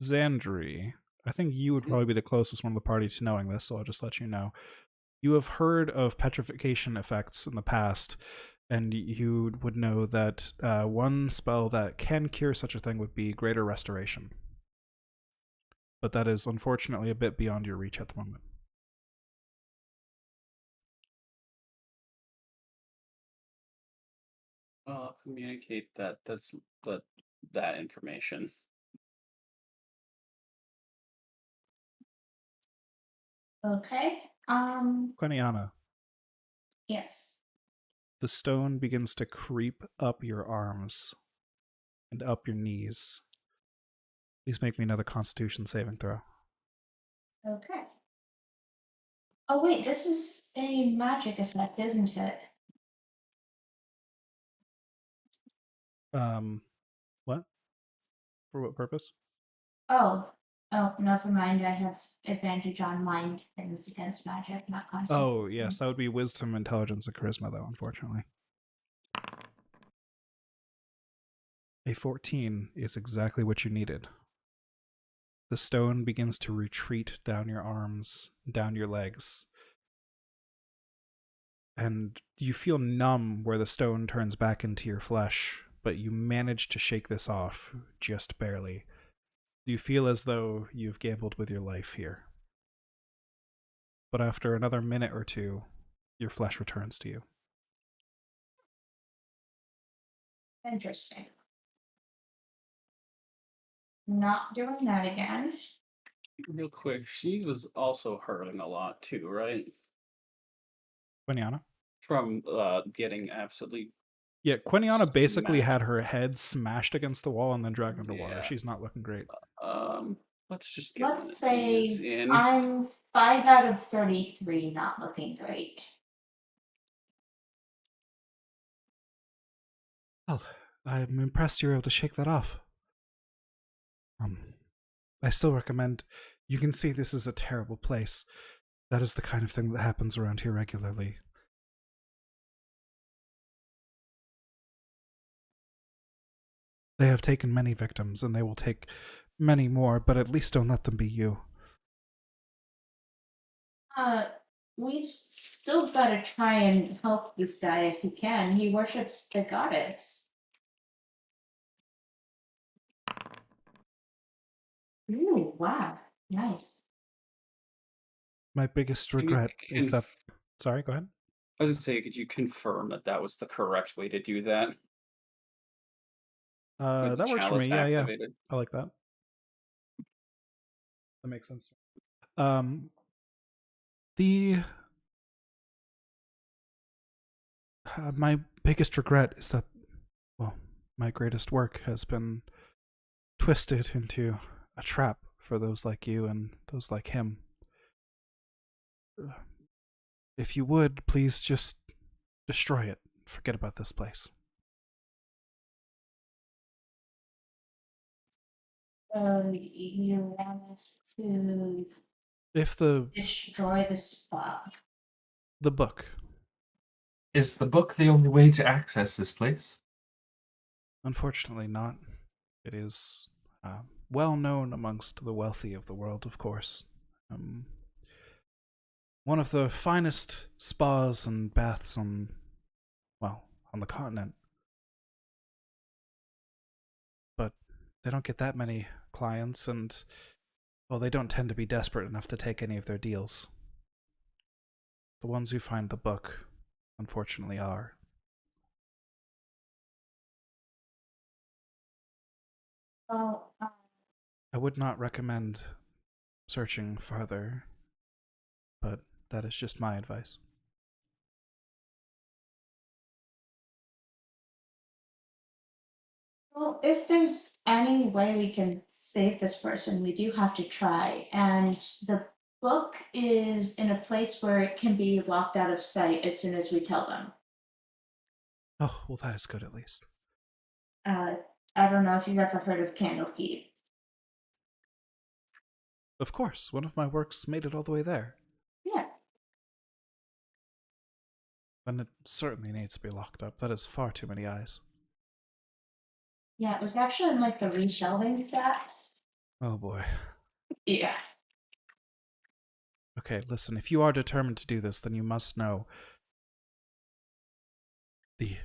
Xandri, I think you would probably be the closest one of the party to knowing this, so I'll just let you know. You have heard of petrification effects in the past, and you would know that one spell that can cure such a thing would be Greater Restoration. But that is unfortunately a bit beyond your reach at the moment. I'll communicate that information. Okay. Queniana, Yes. the stone begins to creep up your arms and up your knees. Please make me another Constitution saving throw. Okay. Oh wait, this is a magic effect, isn't it? What? For what purpose? Oh. Oh, never mind. I have advantage on mind things against magic, not constitution. Oh, yes, that would be Wisdom, Intelligence, and Charisma, though, unfortunately. A 14 is exactly what you needed. The stone begins to retreat down your arms, down your legs. And you feel numb where the stone turns back into your flesh, but you manage to shake this off just barely. You feel as though you've gambled with your life here. But after another minute or two, your flesh returns to you. Interesting. Not doing that again. Real quick, she was also hurting a lot too, right? Queniana? From getting absolutely. Yeah, Queniana basically Smashed. had her head smashed against the wall and then dragged underwater. Yeah. She's not looking great. Let's just get Let's one of say these in. I'm 5 out of 33, not looking great. Well, I'm impressed you were able to shake that off. I still recommend. You can see this is a terrible place. That is the kind of thing that happens around here regularly. They have taken many victims, and they will take many more, but at least don't let them be you. We've still got to try and help this guy if he can. He worships the goddess. Ooh, wow. Nice. My biggest Can you regret is that... Sorry, go ahead. I was gonna say, could you confirm that that was the correct way to do that? With the That works for me. chalice Yeah, activated? I like that. That makes sense. My biggest regret is that, well, my greatest work has been twisted into a trap for those like you and those like him. If you would, please just destroy it. Forget about this place. You want us to If the destroy the spot? book, Is the book the only way to access this place? unfortunately not. It is well known amongst the wealthy of the world, of course. One of the finest spas and baths on on the continent. But they don't get that many clients, and, well, they don't tend to be desperate enough to take any of their deals. The ones who find the book, unfortunately, are. Well, I would not recommend searching further, but that is just my advice. well, if there's any way we can save this person, we do have to try. And the book is in a place where it can be locked out of sight as soon as we tell them. Oh, well, that is good at least. Uh, I don't know if you've ever heard of Candlekeep. Of course, one of my works made it all the way there. Yeah. And it certainly needs to be locked up. That is far too many eyes. Yeah, it was actually in like the reshelving stacks. Oh boy. Yeah. Okay, listen, if you are determined to do this, then you must know the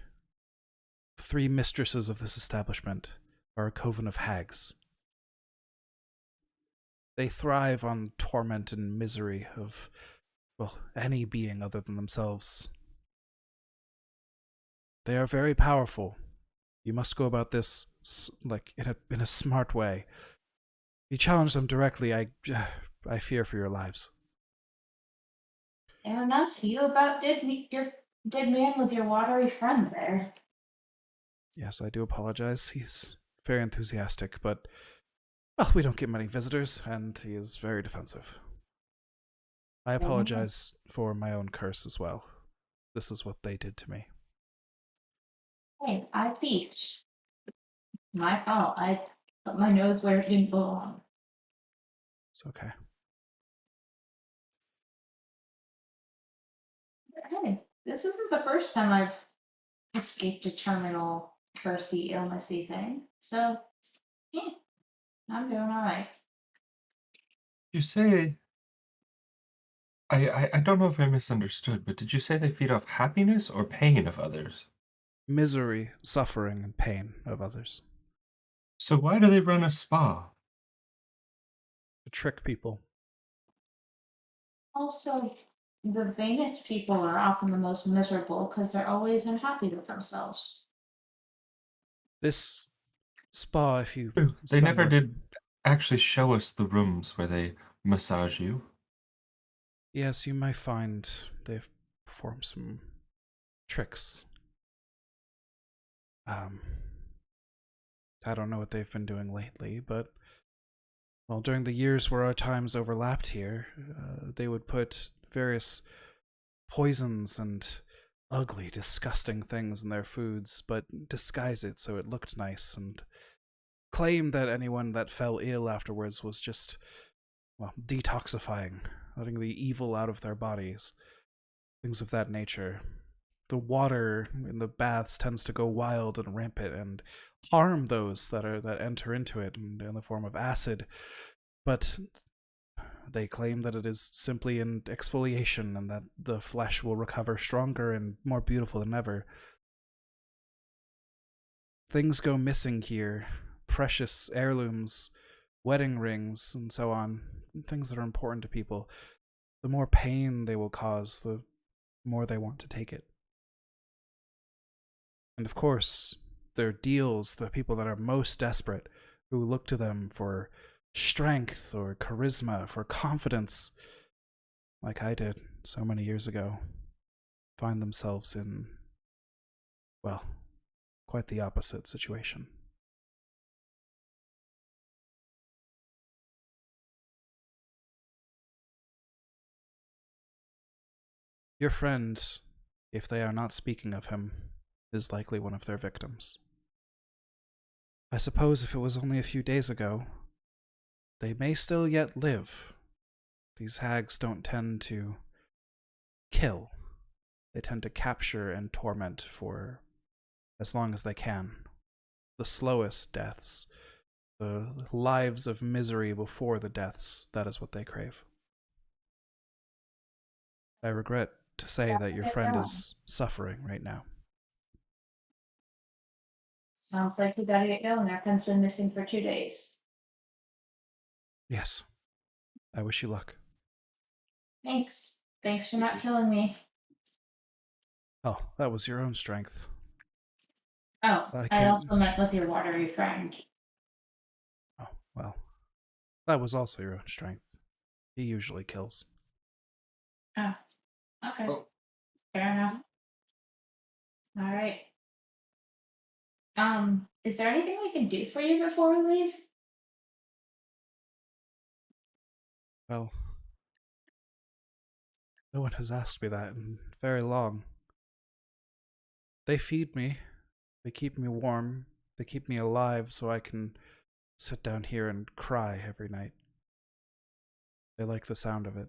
three mistresses of this establishment are a coven of hags. They thrive on torment and misery of, well, any being other than themselves. They are very powerful. You must go about this like in a smart way. If you challenge them directly, I fear for your lives. Fair enough. You about did me in with your watery friend there. Yes, I do apologize. He's very enthusiastic, but, well, we don't get many visitors, and he is very defensive. I apologize for my own curse as well. This is what they did to me. Hey, I peeked. My fault. I put my nose where it didn't belong. It's okay. Hey, this isn't the first time I've escaped a terminal cursey illnessy thing. So, yeah, I'm doing all right. You say I don't know if I misunderstood, but did you say they feed off happiness or pain of others? Misery, suffering, and pain of others. So why do they run a spa? To trick people. Also, the vainest people are often the most miserable because they're always unhappy with themselves. This spa, if you They spend never more- did actually show us the rooms where they massage you. Yes, you may find they've performed some tricks. I don't know what they've been doing lately, but, well, during the years where our times overlapped here, they would put various poisons and ugly, disgusting things in their foods, but disguise it so it looked nice, and claim that anyone that fell ill afterwards was just, well, detoxifying, letting the evil out of their bodies, things of that nature. The water in the baths tends to go wild and rampant and harm those that enter into it in the form of acid, but they claim that it is simply an exfoliation and that the flesh will recover stronger and more beautiful than ever. Things go missing here, precious heirlooms, wedding rings, and so on, things that are important to people. The more pain they will cause, the more they want to take it. And of course, their deals, the people that are most desperate, who look to them for strength or charisma, for confidence, like I did so many years ago, find themselves in, well, quite the opposite situation. Your friend, if they are not speaking of him, is likely one of their victims. I suppose if it was only a few days ago, they may still yet live. These hags don't tend to kill. They tend to capture and torment for as long as they can. The slowest deaths, the lives of misery before the deaths, that is what they crave. I regret to say that your friend is suffering right now. Sounds like we gotta get going. Our friend's been missing for 2 days. Yes. I wish you luck. Thanks. Thanks for not killing me. Oh, that was your own strength. Oh, I I can't- also met with your watery friend. Oh, well. That was also your own strength. He usually kills. Oh, okay. Oh. Fair enough. All right. Is there anything we can do for you before we leave? Well, no one has asked me that in very long. They feed me. They keep me warm. They keep me alive so I can sit down here and cry every night. They like the sound of it.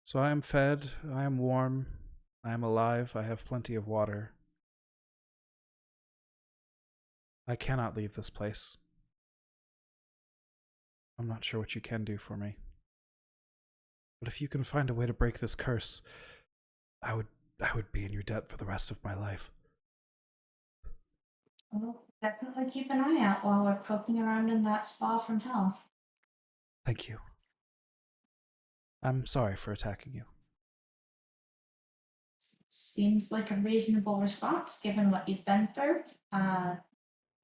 So I am fed, I am warm, I am alive, I have plenty of water. I cannot leave this place. I'm not sure what you can do for me. But if you can find a way to break this curse, I would be in your debt for the rest of my life. Well, definitely keep an eye out while we're poking around in that spa from hell. Thank you. I'm sorry for attacking you. Seems like a reasonable response given what you've been through.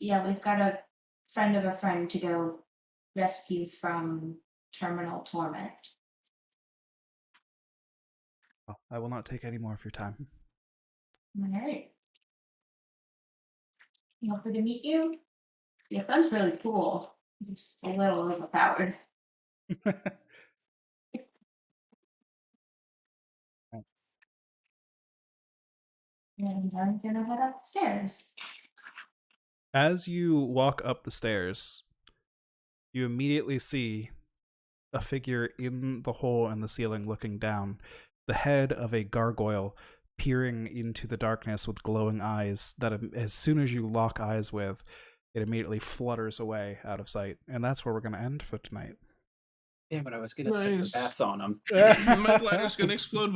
Yeah, we've got a friend of a friend to go rescue from terminal torment. Well, I will not take any more of your time. All right. Happy to meet you. Your friend's really cool. Just a little overpowered. And I'm gonna head upstairs. As you walk up the stairs, you immediately see a figure in the hole in the ceiling looking down, the head of a gargoyle peering into the darkness with glowing eyes that as soon as you lock eyes with, it immediately flutters away out of sight. And that's where we're going to end for tonight. Yeah, but I was gonna set the Nice. bats on him. My bladder's gonna explode